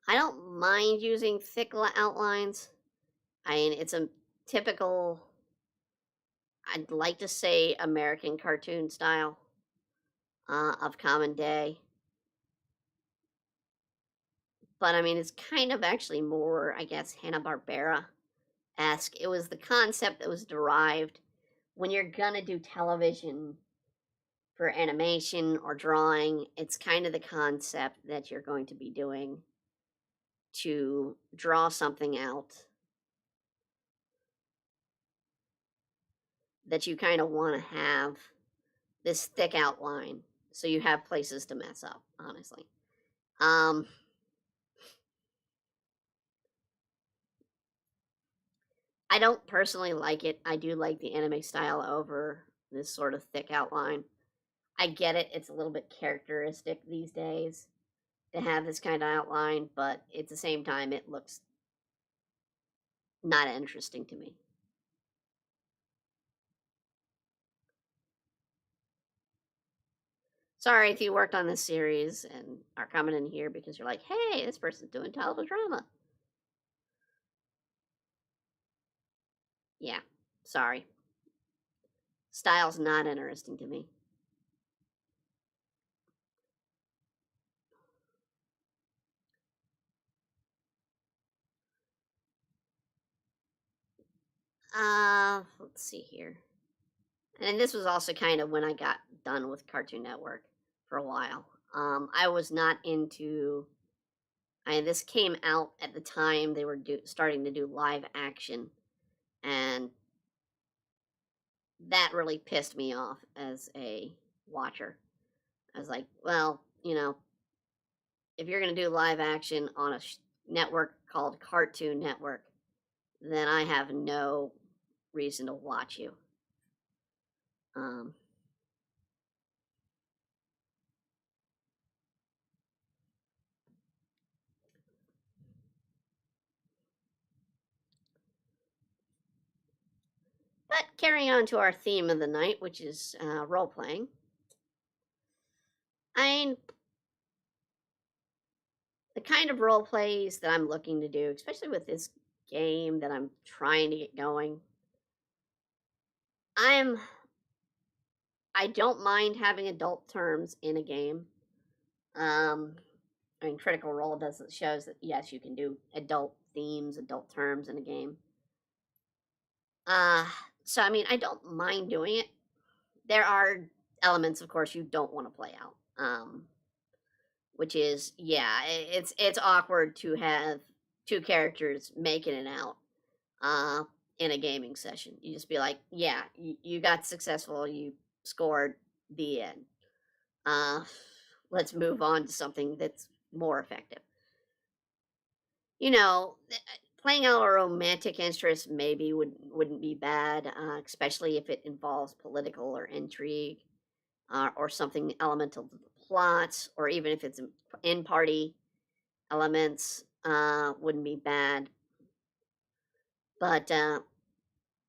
I don't mind using thick outlines. I mean, it's a typical, I'd like to say, American cartoon style of common day. But I mean, it's kind of actually more, I guess, Hanna-Barbera-esque. It was the concept that was derived when you're gonna do television for animation or drawing. It's kind of the concept that you're going to be doing to draw something out that you kind of want to have this thick outline so you have places to mess up, honestly. I don't personally like it. I do like the anime style over this sort of thick outline. I get it. It's a little bit characteristic these days to have this kind of outline, but at the same time, it looks not interesting to me. Sorry if you worked on this series and are coming in here because you're like, hey, this person's doing television drama. Yeah, sorry. Style's not interesting to me. Let's see here. And this was also kind of when I got done with Cartoon Network for a while. I was not into. This came out at the time they were starting to do live action, and that really pissed me off as a watcher. I was like, well, if you're going to do live action on a network called Cartoon Network, then I have no reason to watch you. Um, but carrying on to our theme of the night, which is role playing. I the kind of role plays that I'm looking to do, especially with this game that I'm trying to get going, I'm I don't mind having adult terms in a game. Um, I mean, Critical Role shows that yes, you can do adult themes, adult terms in a game. Uh, so I mean, I don't mind doing it. There are elements, of course, you don't want to play out. Which is yeah, it's awkward to have two characters making it out uh in a gaming session. You just be like, yeah, you got successful, you scored, the end. Uh let's move on to something that's more effective. You know, playing out a romantic interest maybe wouldn't be bad, especially if it involves political or intrigue, or something elemental to the plot, or even if it's in party elements, wouldn't be bad. But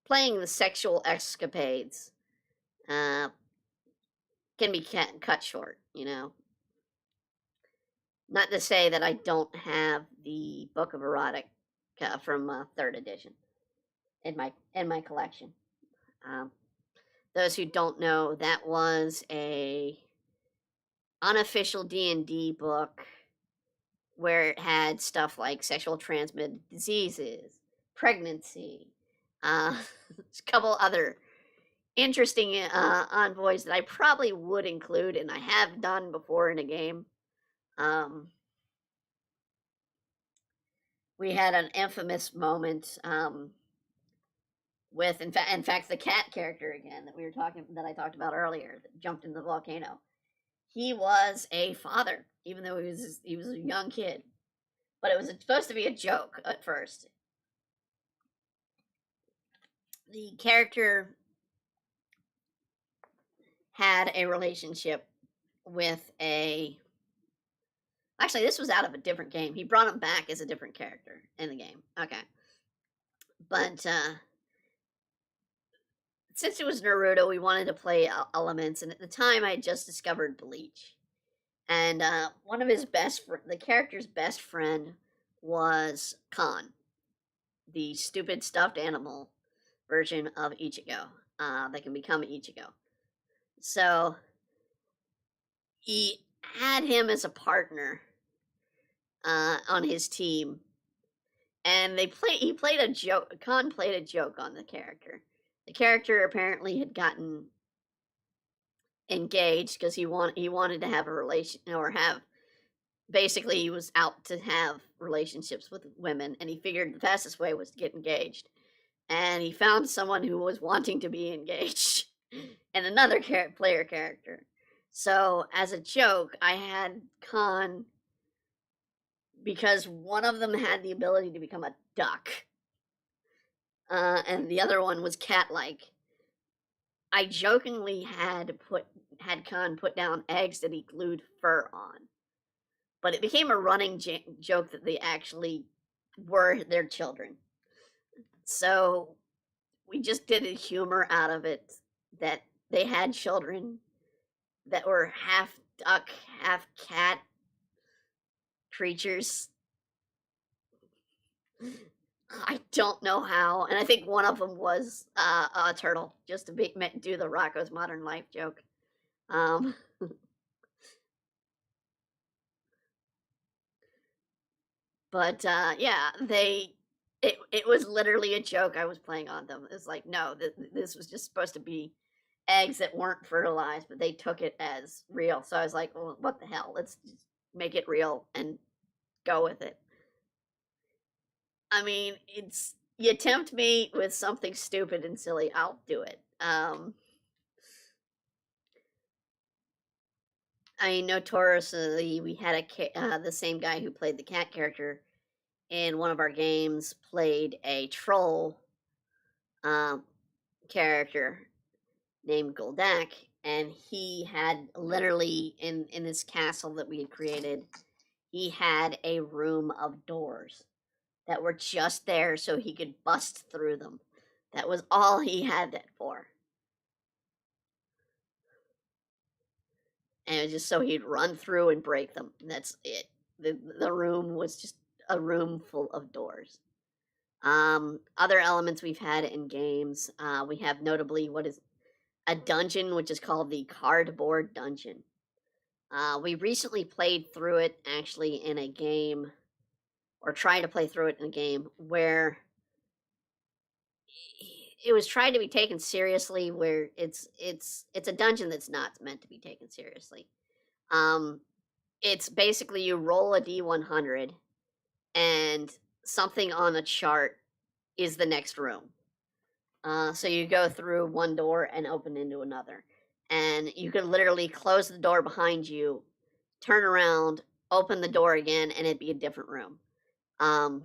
playing the sexual escapades uh, can be cut short, Not to say that I don't have the Book of Erotic from third edition in my collection. Um, those who don't know, that was a unofficial D&D book where it had stuff like sexual transmitted diseases, pregnancy, a couple other interesting envoys that I probably would include, and I have done before in a game. We had an infamous moment with, in fact, the cat character again that I talked about earlier, that jumped in the volcano. He was a father, even though he was a young kid, but it was supposed to be a joke at first. The character had a relationship with a actually, this was out of a different game. He brought him back as a different character in the game. Okay. But since it was Naruto, we wanted to play elements, and at the time I had just discovered Bleach. And one of the character's best friend was Khan, the stupid stuffed animal version of Ichigo that can become Ichigo. So he had him as a partner on his team, and he played a joke. Khan played a joke on the character. The character apparently had gotten engaged because he wanted to have a relation, or have, basically he was out to have relationships with women, and he figured the fastest way was to get engaged. And he found someone who was wanting to be engaged, and another player character. So as a joke, I had Khan, because one of them had the ability to become a duck, and the other one was cat-like. I jokingly had Khan put down eggs that he glued fur on, but it became a running joke that they actually were their children. So we just did a humor out of it, that they had children that were half duck, half cat creatures. I don't know how, and I think one of them was a turtle, just to do the Rocco's Modern Life joke. Um, but yeah, it was literally a joke I was playing on them. It's like, no, this was just supposed to be eggs that weren't fertilized, but they took it as real. So I was like, well, what the hell? Let's just make it real and go with it. I mean, you tempt me with something stupid and silly, I'll do it. I mean, notoriously, we had the same guy who played the cat character in one of our games played a troll um, character named Goldak, and he had literally in this castle that we had created, he had a room of doors that were just there so he could bust through them. That was all he had that for. And it was just so he'd run through and break them. And that's it. The room was just a room full of doors. Other elements we've had in games, we have notably what is a dungeon, which is called the Cardboard Dungeon. We recently played through it actually in a game, or tried to play through it in a game where it was tried to be taken seriously. Where it's a dungeon that's not meant to be taken seriously. It's basically you roll a D100, and something on a chart is the next room. So you go through one door and open into another. And you could literally close the door behind you, turn around, open the door again, and it'd be a different room. And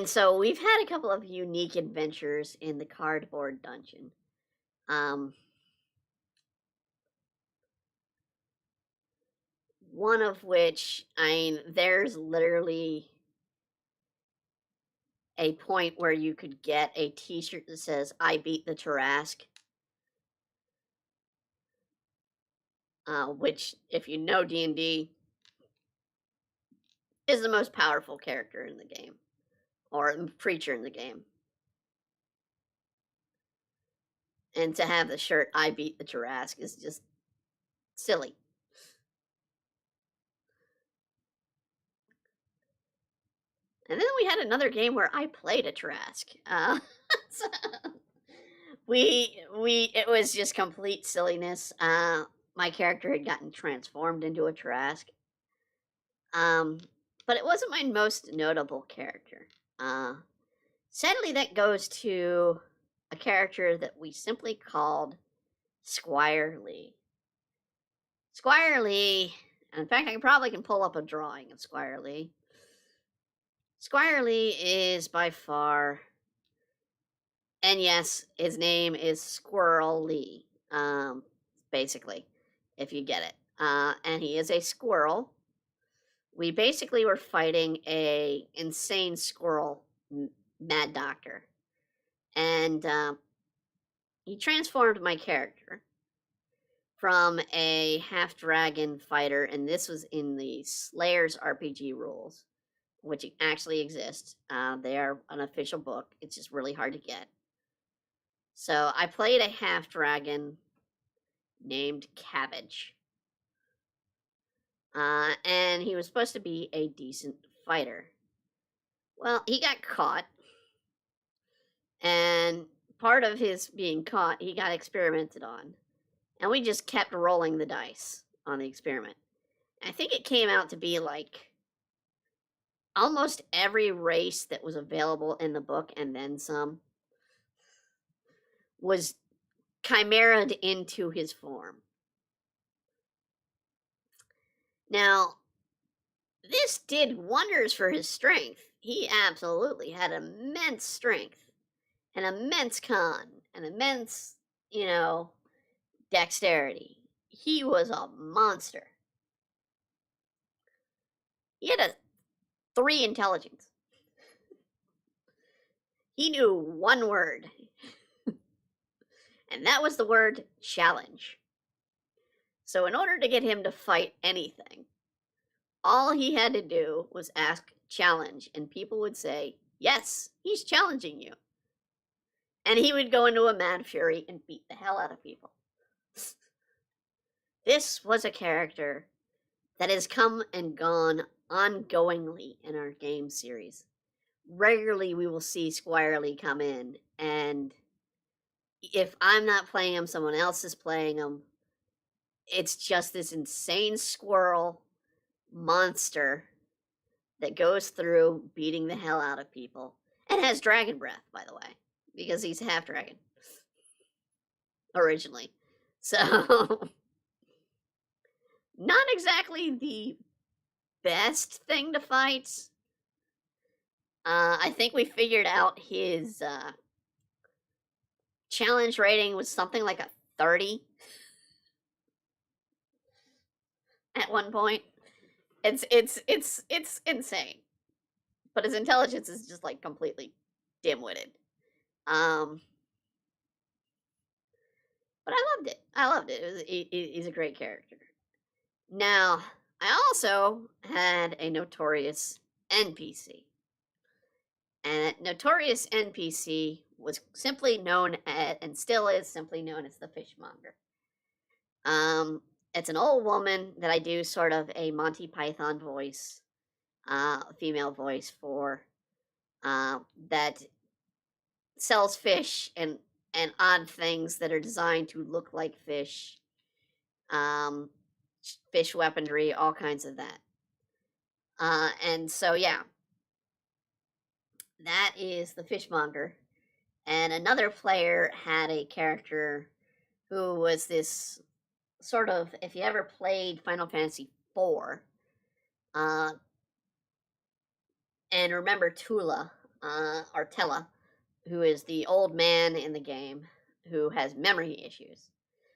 so we've had a couple of unique adventures in the Cardboard Dungeon. One of which, I mean, there's literally a point where you could get a t-shirt that says "I beat the Tarrasque," which, if you know D&D, is the most powerful character in the game, or creature in the game. And to have the shirt "I beat the Tarrasque" is just silly. And then we had another game where I played a Tarrasque. So it was just complete silliness. My character had gotten transformed into a Tarrasque. But it wasn't my most notable character. Sadly, that goes to a character that we simply called Squire Lee. Squire Lee, in fact, I probably can pull up a drawing of Squire Lee. Squire Lee is by far, and yes, his name is Squirrel Lee, basically, if you get it. And he is a squirrel. We basically were fighting a insane squirrel mad doctor, and he transformed my character from a half dragon fighter, and this was in the Slayers RPG rules, which actually exist. They are an official book. It's just really hard to get. So I played a half dragon named Cabbage. And he was supposed to be a decent fighter. Well, he got caught, and part of his being caught, he got experimented on. And we just kept rolling the dice on the experiment. I think it came out to be like almost every race that was available in the book, and then some, was chimeraed into his form. Now, this did wonders for his strength. He absolutely had immense strength, an immense con, an immense, dexterity. He was a monster. He had a 3 intelligence. He knew one word, and that was the word challenge. So in order to get him to fight anything, all he had to do was ask challenge, and people would say, yes, he's challenging you. And he would go into a mad fury and beat the hell out of people. This was a character that has come and gone ongoingly in our game series. Regularly, we will see Squire Lee come in, and if I'm not playing him, someone else is playing him. It's just this insane squirrel monster that goes through beating the hell out of people. and has dragon breath, by the way, because he's half dragon originally. So, not exactly the best thing to fight. I think we figured out his challenge rating was something like a 30 at one point. It's insane. But his intelligence is just like completely dim-witted. Um, but I loved it. I loved it. He's a great character. Now, I also had a notorious NPC. And that notorious NPC was simply known as, and still is simply known as the fishmonger. It's an old woman that I do sort of a Monty Python voice, female voice for, that sells fish and odd things that are designed to look like fish, um, fish weaponry, all kinds of that. And so yeah, that is the fishmonger. And another player had a character who was this sort of, if you ever played Final Fantasy IV, uh, and remember Tula, or Tella, who is the old man in the game who has memory issues.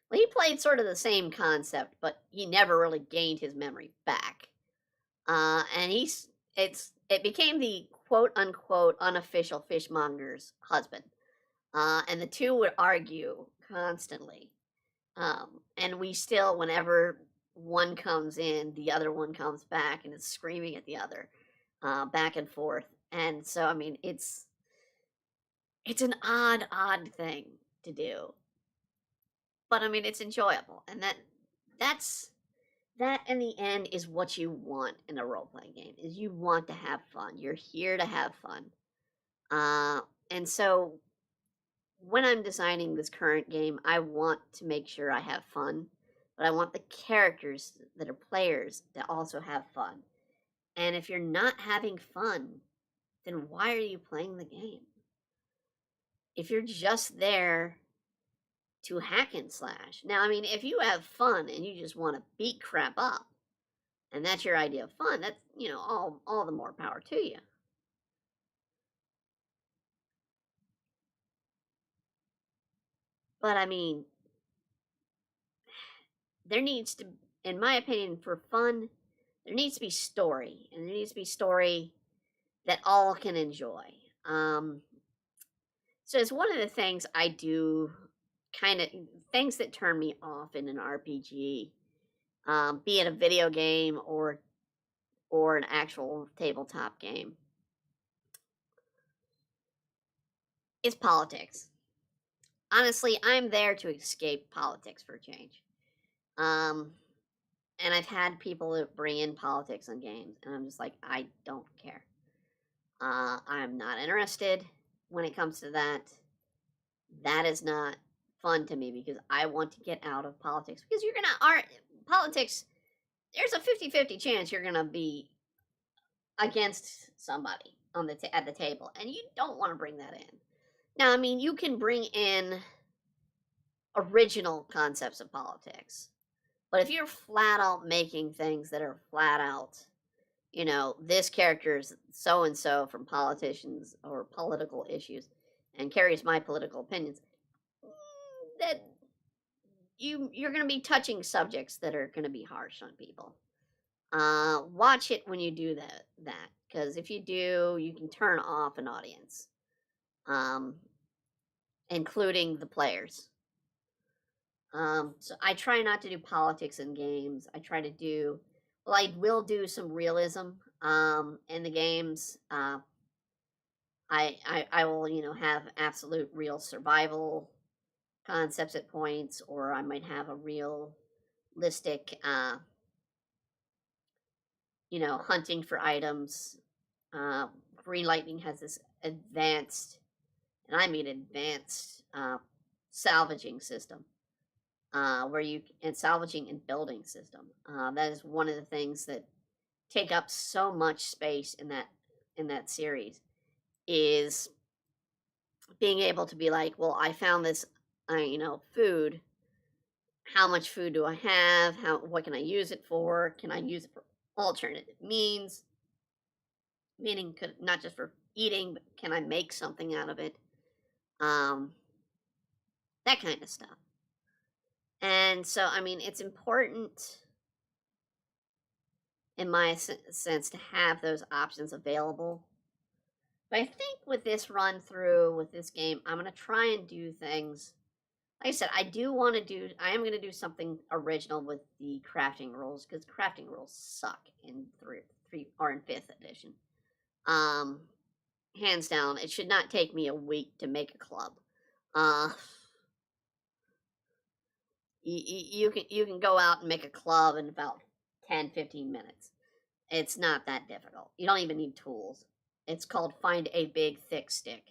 Well, he played sort of the same concept, but he never really gained his memory back. And it became the quote unquote unofficial fishmonger's husband. And the two would argue constantly. And we still, whenever one comes in, the other one comes back and is screaming at the other, back and forth. And so, I mean, it's an odd thing to do, but I mean, it's enjoyable, and that's that in the end is what you want in a role playing game. Is you want to have fun. You're here to have fun. Uh, and so when I'm designing this current game, I want to make sure I have fun, but I want the characters that are players to also have fun. And if you're not having fun, then why are you playing the game? If you're just there to hack and slash. Now, I mean, if you have fun and you just want to beat crap up, and that's your idea of fun, that's, all the more power to you. But I mean, there needs to, in my opinion, for fun, there needs to be story, and there needs to be story that all can enjoy. Um, so it's one of the things I do, kind of things that turn me off in an RPG, be it a video game or an actual tabletop game, is politics. Honestly, I'm there to escape politics for a change. Um, and I've had people that bring in politics on games, and I'm just like, I don't care. I'm not interested when it comes to that. That is not fun to me because I want to get out of politics. Because politics, there's a 50-50 chance you're gonna be against somebody at the table, and you don't want to bring that in. Now, I mean, you can bring in original concepts of politics. But if you're flat out making things that are flat out, this character is so and so from politicians or political issues and carries my political opinions, that you're going to be touching subjects that are going to be harsh on people. Watch it when you do that, because if you do, you can turn off an audience, um, including the players. So I try not to do politics in games. I try to do, well, I will do some realism in the games. I will, have absolute real survival concepts at points, or I might have a realistic, hunting for items. Green Lightning has this advanced, and I mean advanced, salvaging system. Where you and salvaging and building system. That is one of the things that take up so much space in that series. is being able to be like, well, I found this, food. How much food do I have? What can I use it for? Can I use it for alternative means? Meaning, could not just for eating, but can I make something out of it? Um, that kind of stuff. And so, I mean, it's important in my sense to have those options available. But I think with this run through with this game, I'm gonna try and do things. Like I said, I am gonna do something original with the crafting rules because crafting rules suck in three or in fifth edition. Um, Hands down, it should not take me a week to make a club. Uh, you can go out and make a club in about 10-15 minutes. It's not that difficult. You don't even need tools. It's called find a big thick stick.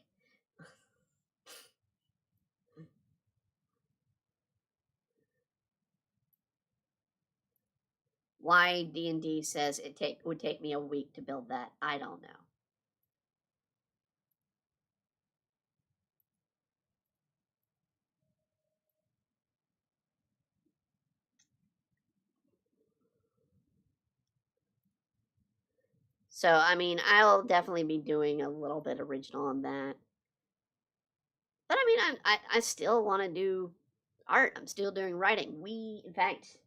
Why D&D says would take me a week to build that, I don't know. So, I mean, I'll definitely be doing a little bit original on that. But I mean, I still want to do art. I'm still doing writing. In fact,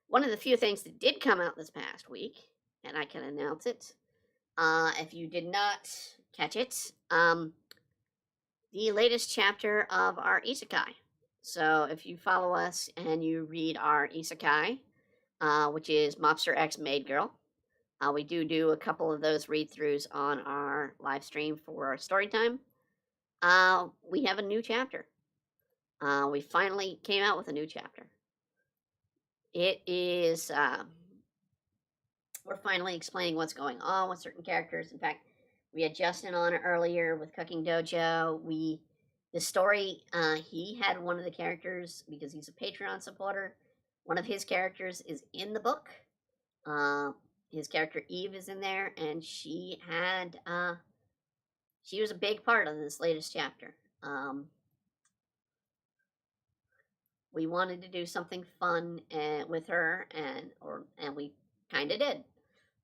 one of the few things that did come out this past week, and I can announce it, if you did not catch it, the latest chapter of our isekai. So if you follow us and you read our isekai, which is Mobster X Maid Girl, we do a couple of those read throughs on our live stream for story time. We have a new chapter. We finally came out with a new chapter. It is we're finally explaining what's going on with certain characters. In fact, we had Justin on earlier with Cooking Dojo. The story, he had one of the characters because he's a Patreon supporter. One of his characters is in the book. His character Eve is in there, and she was a big part of this latest chapter. We wanted to do something fun with her, and we kind of did.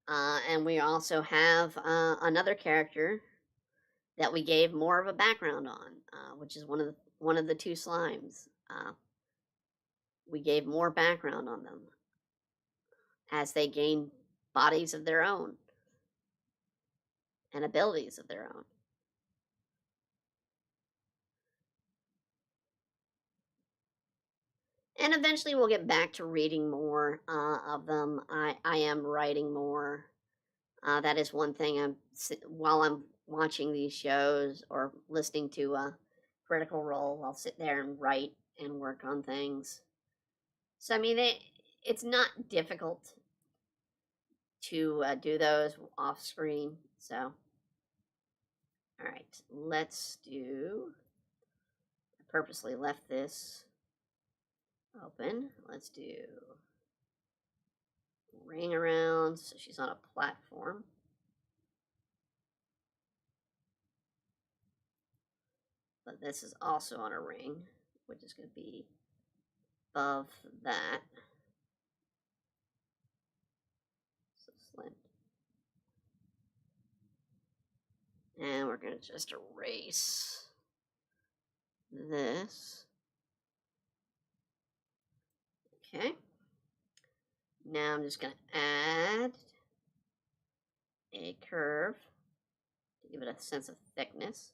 And we also have another character that we gave more of a background on, which is one of the two slimes. We gave more background on them as they gain bodies of their own and abilities of their own. And eventually we'll get back to reading more of them. I am writing more. That is one thing while I'm watching these shows or listening to Critical Role, I'll sit there and write and work on things. So I mean, it's not difficult to do those off screen. So, all right, let's do. I purposely left this open. Let's do ring around so she's on a platform. But this is also on a ring, which is going to be above that. So slim. And we're going to just erase this. Okay. Now I'm just going to add a curve to give it a sense of thickness.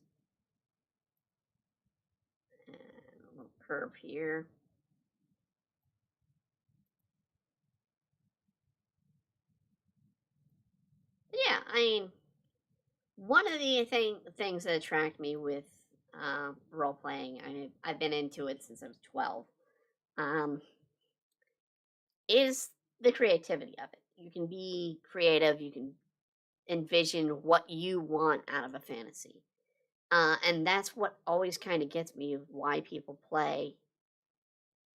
And a little curve here. Yeah, I mean, one of the things that attract me with role playing, I've been into it since I was 12, is the creativity of it. You can be creative, you can envision what you want out of a fantasy. And that's what always kind of gets me of why people play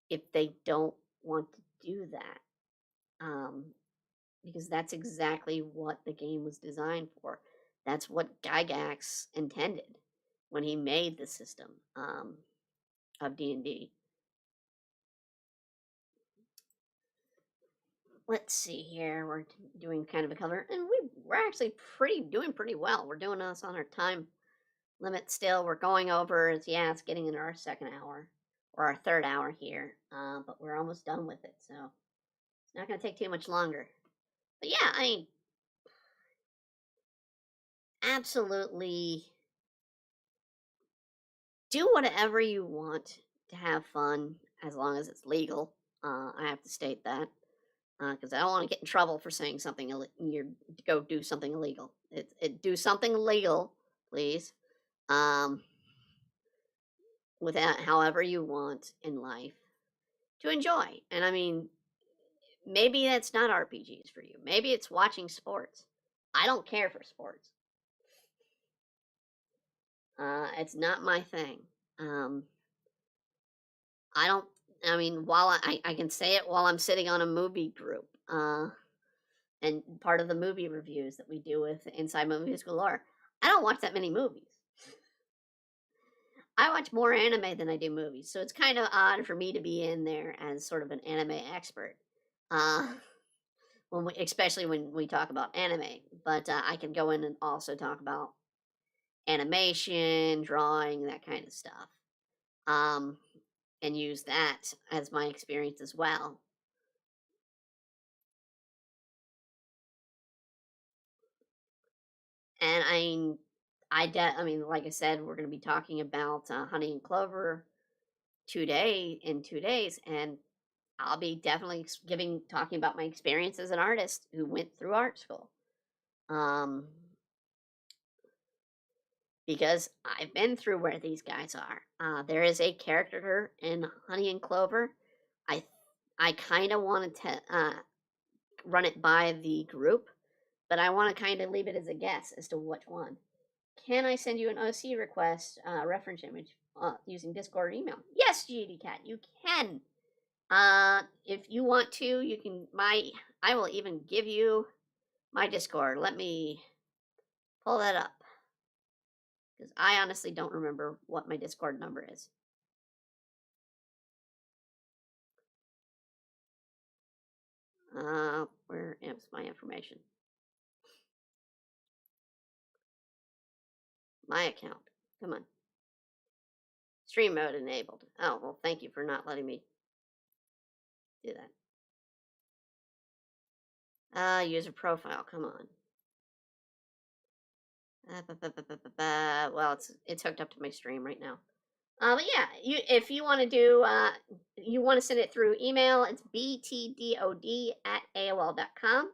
if they don't want to do that. Because that's exactly what the game was designed for. That's what Gygax intended when he made the system of D&D. Let's see here. We're doing kind of a cover, and we're actually doing pretty well. We're doing this on our time limit still. We're going over. It's getting into our second hour or our third hour here, but we're almost done with it, so it's not going to take too much longer. But yeah, I mean, absolutely do whatever you want to have fun as long as it's legal. I have to state that because I don't want to get in trouble for saying something you're to go do something illegal. Do something legal, please. Um, without however you want in life to enjoy. And I mean, maybe that's not RPGs for you. Maybe it's watching sports. I don't care for sports. It's not my thing. Um, I don't. I mean, while I can say it while I'm sitting on a movie group, and part of the movie reviews that we do with Inside Movies Galore, I don't watch that many movies. I watch more anime than I do movies, so it's kind of odd for me to be in there as sort of an anime expert. Uh, especially when we talk about anime, but I can go in and also talk about animation, drawing, that kind of stuff, um, and use that as my experience as well. And I mean, like I said, we're going to be talking about Honey and Clover in 2 days, and I'll be definitely talking about my experience as an artist who went through art school. Um, because I've been through where these guys are. There is a character in Honey and Clover. I I kind of wanted to run it by the group, but I want to kind of leave it as a guess as to which one. Can I send you an OC request reference image using Discord or email? Yes, GD Cat, you can. If you want to, you can. I will even give you my Discord. Let me pull that up because I honestly don't remember what my Discord number is. Where is my information? My account. Come on. Stream mode enabled. Oh, well, thank you for not letting me do that. User profile. Come on. Well, it's hooked up to my stream right now. But yeah, if you want to you want to send it through email, it's btdod@aol.com.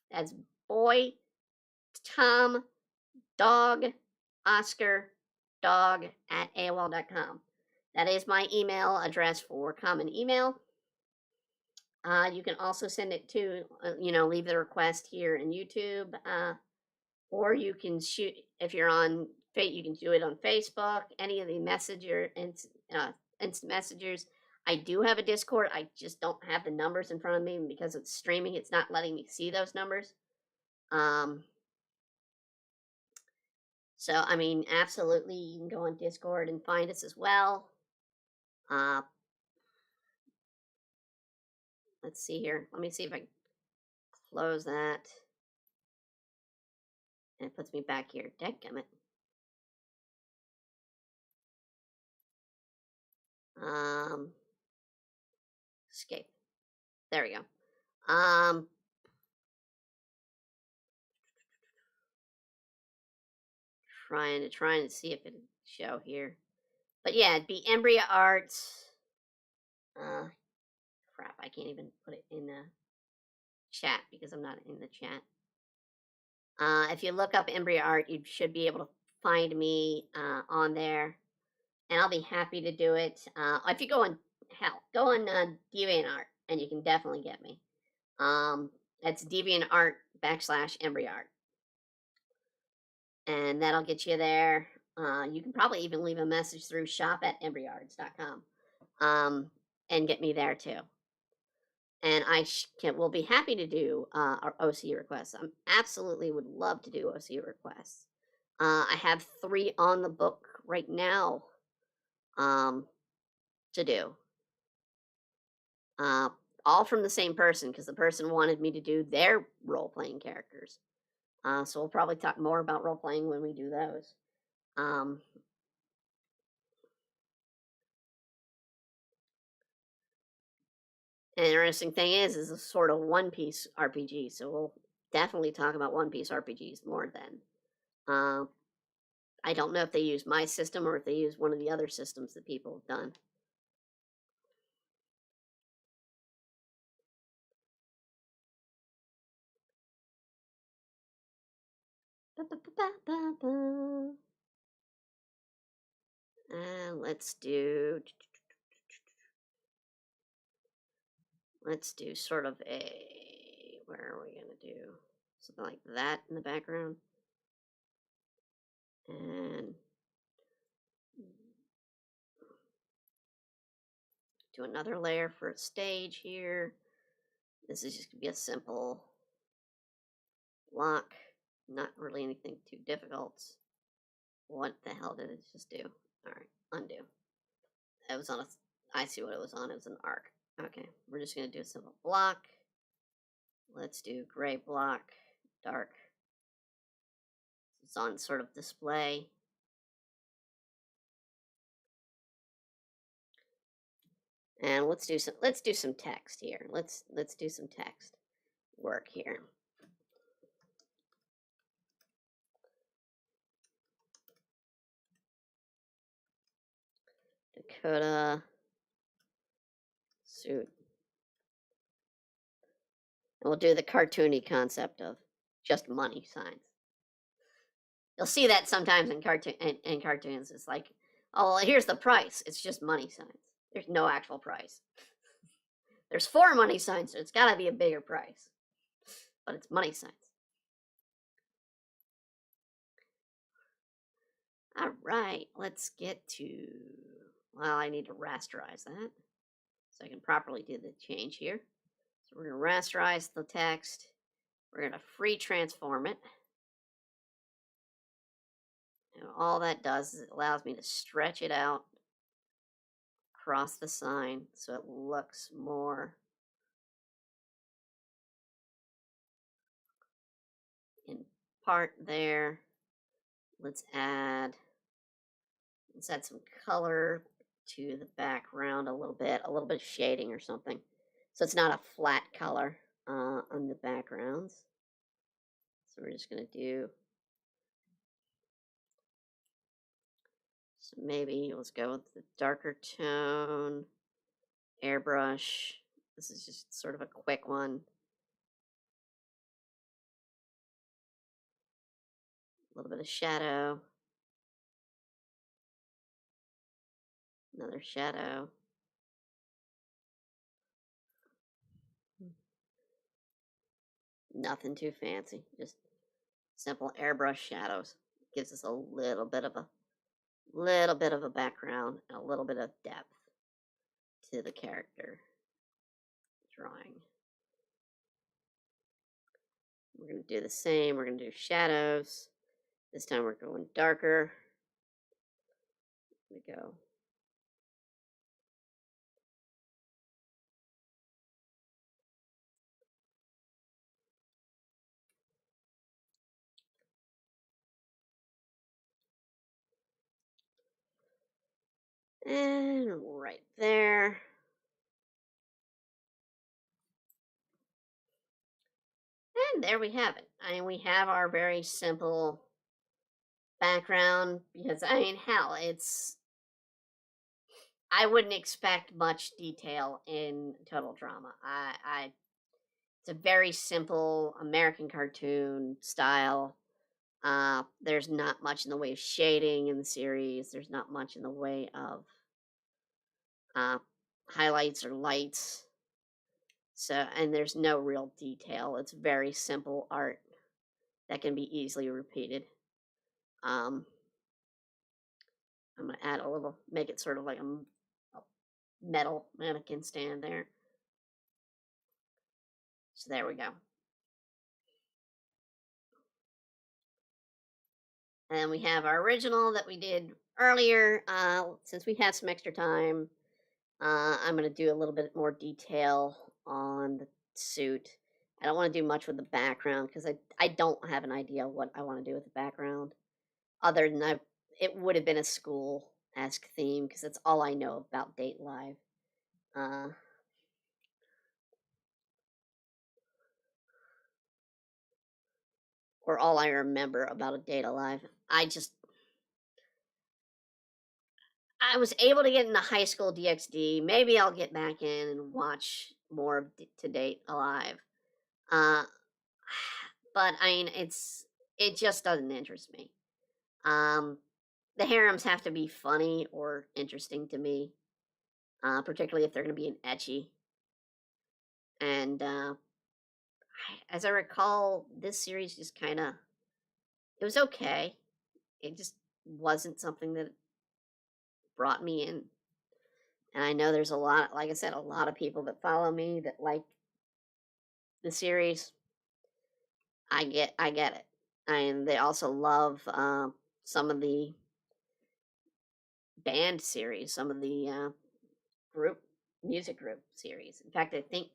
That's boy, Tom, dog, Oscar, dog at AOL.com. That is my email address for common email. You can also send it to, leave the request here in YouTube, or you can shoot if you're on. You can do it on Facebook. Any of the instant messengers. I do have a Discord. I just don't have the numbers in front of me, and because it's streaming, it's not letting me see those numbers. So I mean, absolutely, you can go on Discord and find us as well. Let's see here. Let me see if I can close that. And it puts me back here. Dadgummit. Escape. There we go. Trying to see if it show here. But yeah, it'd be Embryo Arts. Crap, I can't even put it in the chat because I'm not in the chat. If you look up Embryo Art, you should be able to find me on there, and I'll be happy to do it. If you go on DeviantArt, and you can definitely get me. That's DeviantArt /EmbryoArt, and that'll get you there. You can probably even leave a message through shop@embryoarts.com, and get me there too. and will be happy to do our OC requests. I'm absolutely would love to do OC requests. I have 3 on the book right now um, to do, uh, all from the same person because the person wanted me to do their role playing characters. So we'll probably talk more about role playing when we do those. Um, An interesting thing is a sort of One Piece RPG, so we'll definitely talk about One Piece RPGs more then. Uh, I don't know if they use my system or if they use one of the other systems that people have done. And let's do sort of a, where are we gonna do something like that in the background, and do another layer for a stage here. This is just gonna be a simple block, not really anything too difficult. What the hell did it just do? All right, undo. It was on a, I see what it was on. It was an arc. Okay, we're just gonna do a simple block. Let's do gray block, dark. It's on sort of display. And let's do some text here. Let's do some text work here. Dakota suit. And we'll do the cartoony concept of just money signs. You'll see that sometimes in cartoons. It's like, oh, well, here's the price. It's just money signs. There's no actual price. There's 4 money signs, so it's got to be a bigger price. But it's money signs. All right, let's get to, well, I need to rasterize that so I can properly do the change here. So we're going to rasterize the text. We're going to free transform it. And all that does is it allows me to stretch it out across the sign so it looks more in part there. Let's add some color to the background a little bit of shading or something. So it's not a flat color on the backgrounds. So we're just going to do, so maybe let's go with the darker tone, airbrush. This is just sort of a quick one. A little bit of shadow. Another shadow. Nothing too fancy, just simple airbrush shadows. Gives us a little bit of a background and a little bit of depth to the character drawing. We're going to do the same. We're going to do shadows. This time we're going darker. Here we go. And right there. And there we have it. I mean, we have our very simple background because, I mean, hell, I wouldn't expect much detail in Total Drama. It's a very simple American cartoon style. There's not much in the way of shading in the series. There's not much in the way of highlights or lights. So, and there's no real detail. It's very simple art that can be easily repeated. I'm gonna add a little, make it sort of like a metal mannequin stand there. So there we go. And then we have our original that we did earlier. Since we have some extra time, I'm going to do a little bit more detail on the suit. I don't want to do much with the background because I don't have an idea what I want to do with the background. Other than it would have been a school-esque theme because that's all I know about Date Live. Uh, or all I remember about a Date Alive. I was able to get into High School DxD. Maybe I'll get back in and watch more of To Date Alive. Uh, but I mean, it just doesn't interest me. The harems have to be funny or interesting to me, particularly if they're going to be an ecchi. And as I recall, this series just kind of it was okay. It just wasn't something that brought me in. And I know there's a lot, like I said, a lot of people that follow me that like the series. I get it, and they also love some of the band series, some of the group music group series. In fact, I think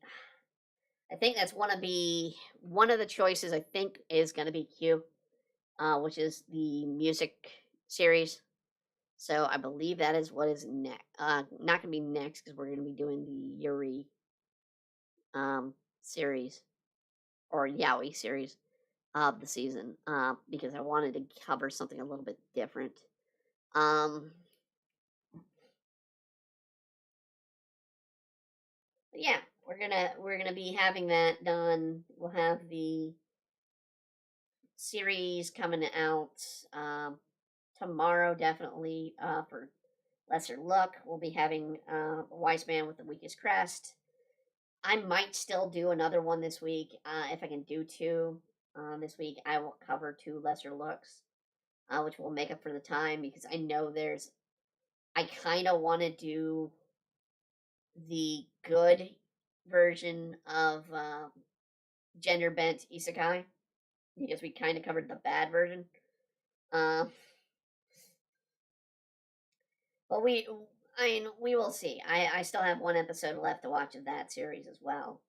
that's one of the choices. I think is going to be Q, which is the music series. So I believe that is what is next. Not going to be next because we're going to be doing the Yuri series or Yaoi series of the season because I wanted to cover something a little bit different. But yeah, we're gonna be having that done. We'll have the series coming out tomorrow, definitely for Lesser Luck. We'll be having Wise Man with the Weakest Crest. I might still do another one this week if I can do two. This week I will cover two Lesser Looks, which will make up for the time because I know I kind of want to do the good version of gender bent isekai because we kind of covered the bad version. Uh, but we will see. I still have one episode left to watch of that series as well.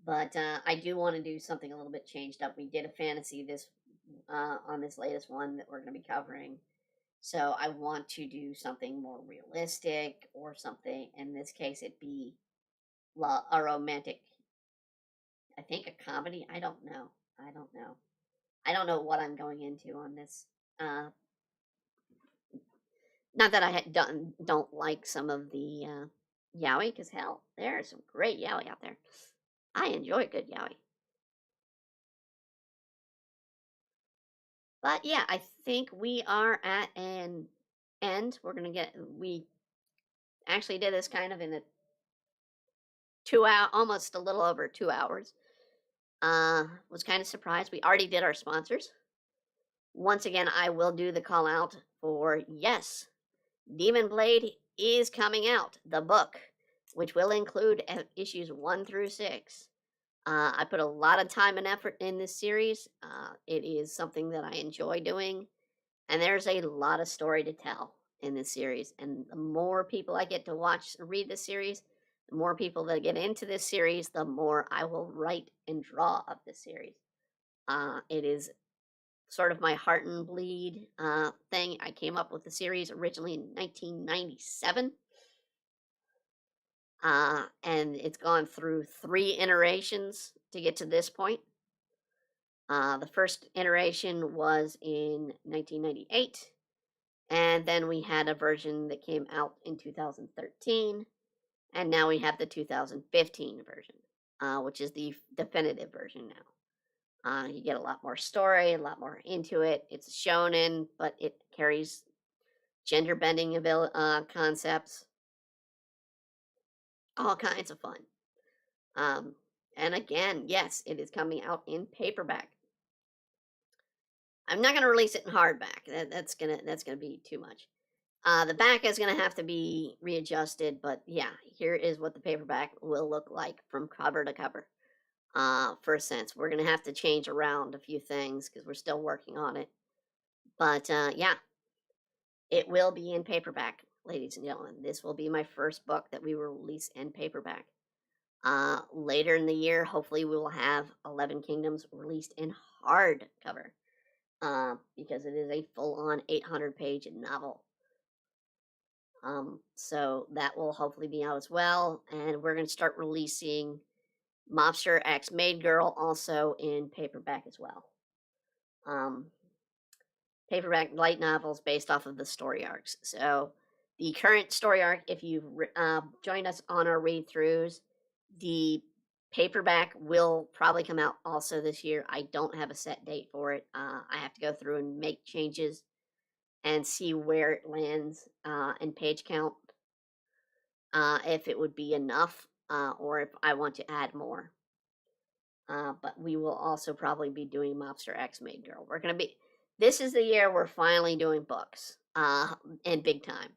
But I do want to do something a little bit changed up. We did a fantasy on this latest one that we're going to be covering. So I want to do something more realistic or something. In this case, it'd be a romantic. I think a comedy. I don't know. I don't know. I don't know what I'm going into on this. Uh, Not that don't like some of the yaoi, because hell, there are some great yaoi out there. I enjoy good yaoi. But yeah, I think we are at an end. We actually did this kind of in a 2 hour, almost a little over 2 hours. Was kind of surprised. We already did our sponsors. Once again, I will do the call out for yes, Demon Blade is coming out, the book, which will include issues 1 through 6. I put a lot of time and effort in this series. It is something that I enjoy doing, and there's a lot of story to tell in this series. And the more people I get to watch and read this series, the more people that get into this series, the more I will write and draw of this series. It is sort of my heart and bleed thing. I came up with the series originally in 1997. And it's gone through 3 iterations to get to this point. The first iteration was in 1998, and then we had a version that came out in 2013, and now we have the 2015 version, which is the definitive version now. You get a lot more story, a lot more into it. It's shonen, but it carries gender bending concepts, all kinds of fun. And again, yes, it is coming out in paperback. I'm not gonna release it in hardback. That's gonna be too much. The back is gonna have to be readjusted, but yeah, here is what the paperback will look like from cover to cover. for a sense. We're gonna have to change around a few things because we're still working on it. But yeah, it will be in paperback, ladies and gentlemen. This will be my first book that we will release in paperback. Later in the year, hopefully, we will have 11 Kingdoms released in hardcover because it is a full on 800-page novel. So that will hopefully be out as well. And we're going to start releasing Mobster X Maid Girl also in paperback as well. Um, Paperback light novels based off of the story arcs. So the current story arc, if you've joined us on our read throughs, the paperback will probably come out also this year. I don't have a set date for it. I have to go through and make changes and see where it lands in page count, if it would be enough, or if I want to add more. But we will also probably be doing Mobster X Maid Girl. We're going to be, this is the year we're finally doing books, and big time.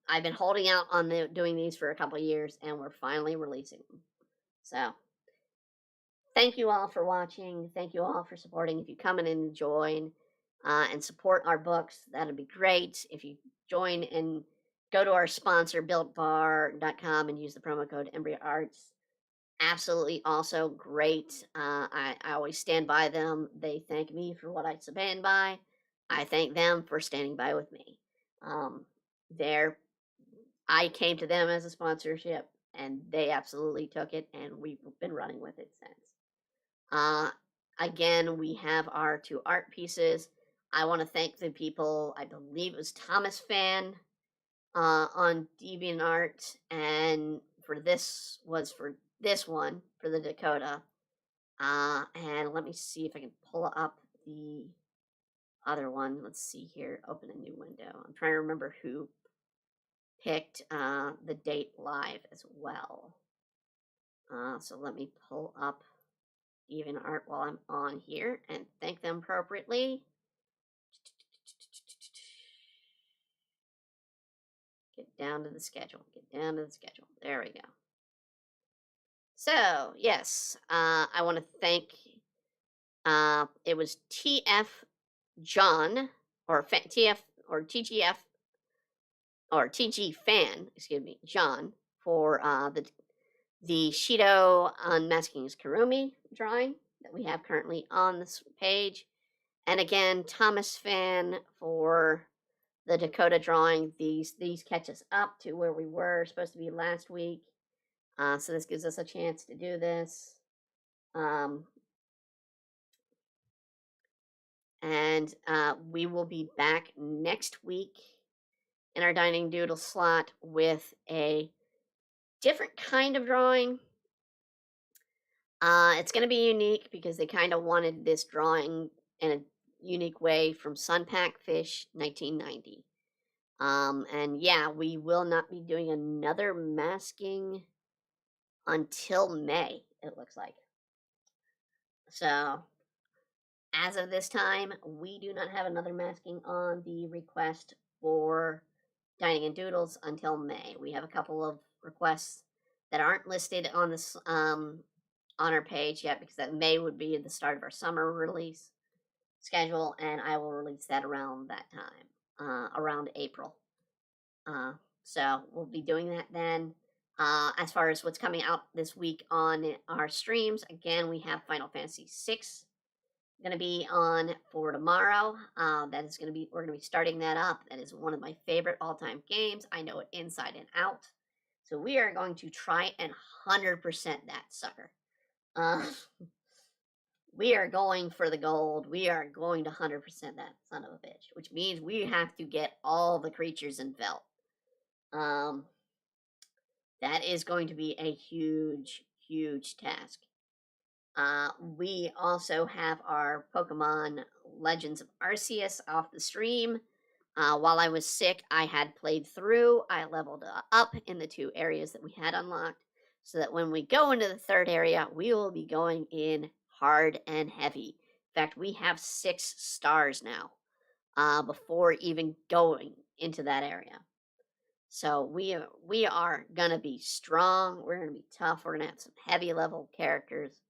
I've been holding out on doing these for a couple of years, and we're finally releasing them. So, thank you all for watching. Thank you all for supporting. If you come in and join and support our books, that'd be great. If you join and go to our sponsor, builtbar.com, and use the promo code EmbryoArts, absolutely also great. I always stand by them. They thank me for what I stand by. I thank them for standing by with me. I came to them as a sponsorship, and they absolutely took it, and we've been running with it since. Again, we have our 2 art pieces. I want to thank the people. I believe it was Thomas Fan on DeviantArt, and for this one for the Dakota. And let me see if I can pull up the other one. Let's see here. Open a new window. I'm trying to remember who picked the date live as well. So let me pull up DeviantArt while I'm on here and thank them appropriately. Get down to the schedule. Get down to the schedule. There we go. So, yes, I want to thank, it was TF John, or TF, or TGF, or TG Fan, excuse me, John, for the Shido unmasking Kurumi drawing that we have currently on this page. And again, Thomas Fan for the Dakota drawing. These catch us up to where we were supposed to be last week. So this gives us a chance to do this. And we will be back next week in our Dining Doodle slot with a different kind of drawing. It's going to be unique because they kind of wanted this drawing in a unique way from Sunpack Fish 1990. And yeah, we will not be doing another masking until May, it looks like. So, as of this time, we do not have another masking on the request for Dining and Doodles until May. We have a couple of requests that aren't listed on this on our page yet because that May would be the start of our summer release schedule, and I will release that around that time, around April. So we'll be doing that then. As far as what's coming out this week on our streams, again, we have Final Fantasy VI going to be on for tomorrow. That is going to be, we're going to be starting that up. That is one of my favorite all-time games. I know it inside and out. So we are going to try and 100% that sucker. We are going for the gold. We are going to 100% that son of a bitch, which means we have to get all the creatures in Velt. That is going to be a huge, huge task. We also have our Pokemon Legends of Arceus off the stream. While I was sick, I had played through. I leveled up in the 2 areas that we had unlocked, so that when we go into the 3rd area, we will be going in hard and heavy. In fact, we have 6 stars now, before even going into that area. So we are gonna be strong. We're gonna be tough. We're gonna have some heavy level characters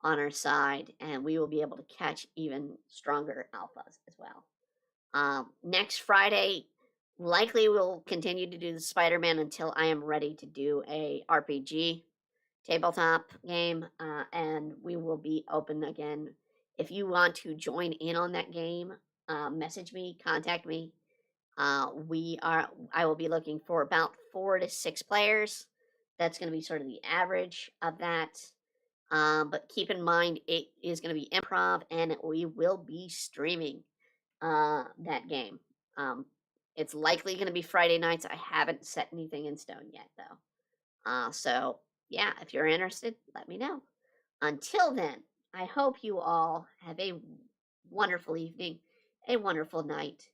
on our side, and we will be able to catch even stronger alphas as well. Next Friday, likely we'll continue to do the Spider-Man until I am ready to do a RPG tabletop game, and we will be open again. If you want to join in on that game, message me, contact me. I will be looking for about 4 to 6 players. That's going to be sort of the average of that. But keep in mind, it is going to be improv, and we will be streaming that game. Um, it's likely going to be Friday nights. I haven't set anything in stone yet, though. So, yeah, if you're interested, let me know. Until then, I hope you all have a wonderful evening, a wonderful night,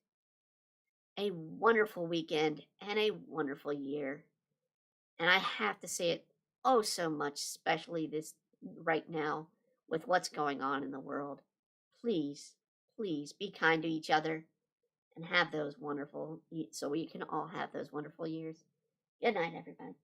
a wonderful weekend, and a wonderful year. And I have to say it oh so much, especially this right now with what's going on in the world. Please, please be kind to each other and have those wonderful, so we can all have those wonderful years. Good night, everybody.